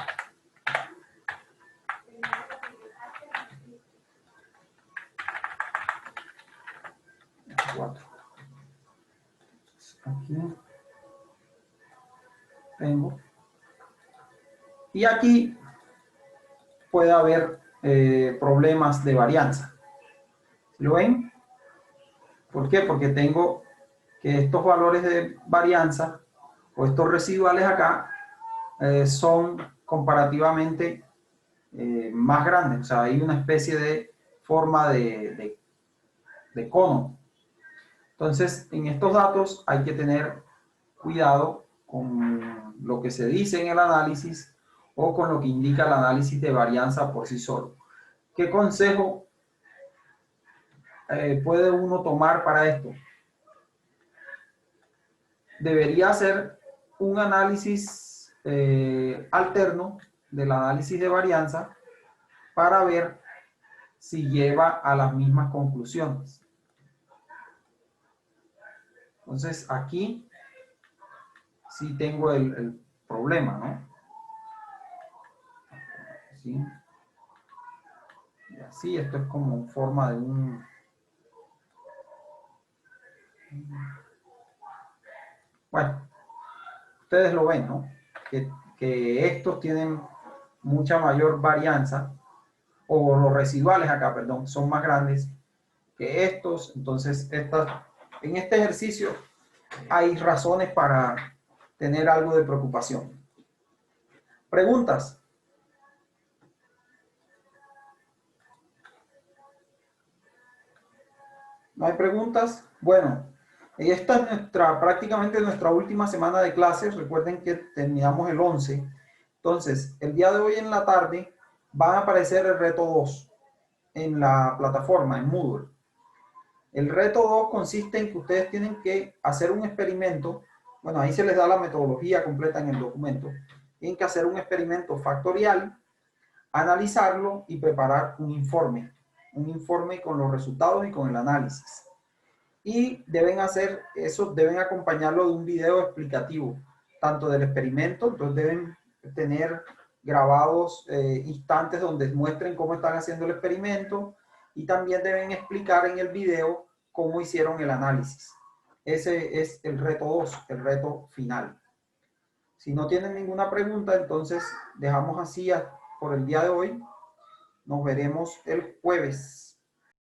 Aquí tengo. Y aquí puede haber problemas de varianza. ¿Lo ven? ¿Por qué? Porque tengo que estos valores de varianza o estos residuales acá son comparativamente más grandes. O sea, hay una especie de forma de cono. Entonces, en estos datos hay que tener cuidado con lo que se dice en el análisis o con lo que indica el análisis de varianza por sí solo. ¿Qué consejo puede uno tomar para esto? Debería hacer un análisis alterno del análisis de varianza para ver si lleva a las mismas conclusiones. Entonces, aquí sí tengo el problema, ¿no? ¿Sí? Y así, esto es como forma de un... Bueno, ustedes lo ven, ¿no? Que estos tienen mucha mayor varianza, o los residuales acá, perdón, son más grandes que estos. Entonces, en este ejercicio hay razones para tener algo de preocupación. ¿Preguntas? ¿No hay preguntas? Bueno, esta es prácticamente nuestra última semana de clases. Recuerden que terminamos el 11. Entonces, el día de hoy en la tarde va a aparecer el reto 2 en la plataforma, en Moodle. El reto 2 consiste en que ustedes tienen que hacer un experimento. Bueno, ahí se les da la metodología completa en el documento. Tienen que hacer un experimento factorial, analizarlo y preparar un informe con los resultados y con el análisis. Y deben hacer eso, deben acompañarlo de un video explicativo, tanto del experimento, entonces deben tener grabados instantes donde muestren cómo están haciendo el experimento y también deben explicar en el video cómo hicieron el análisis. Ese es el reto 2, el reto final. Si no tienen ninguna pregunta, entonces dejamos así por el día de hoy. Nos veremos el jueves.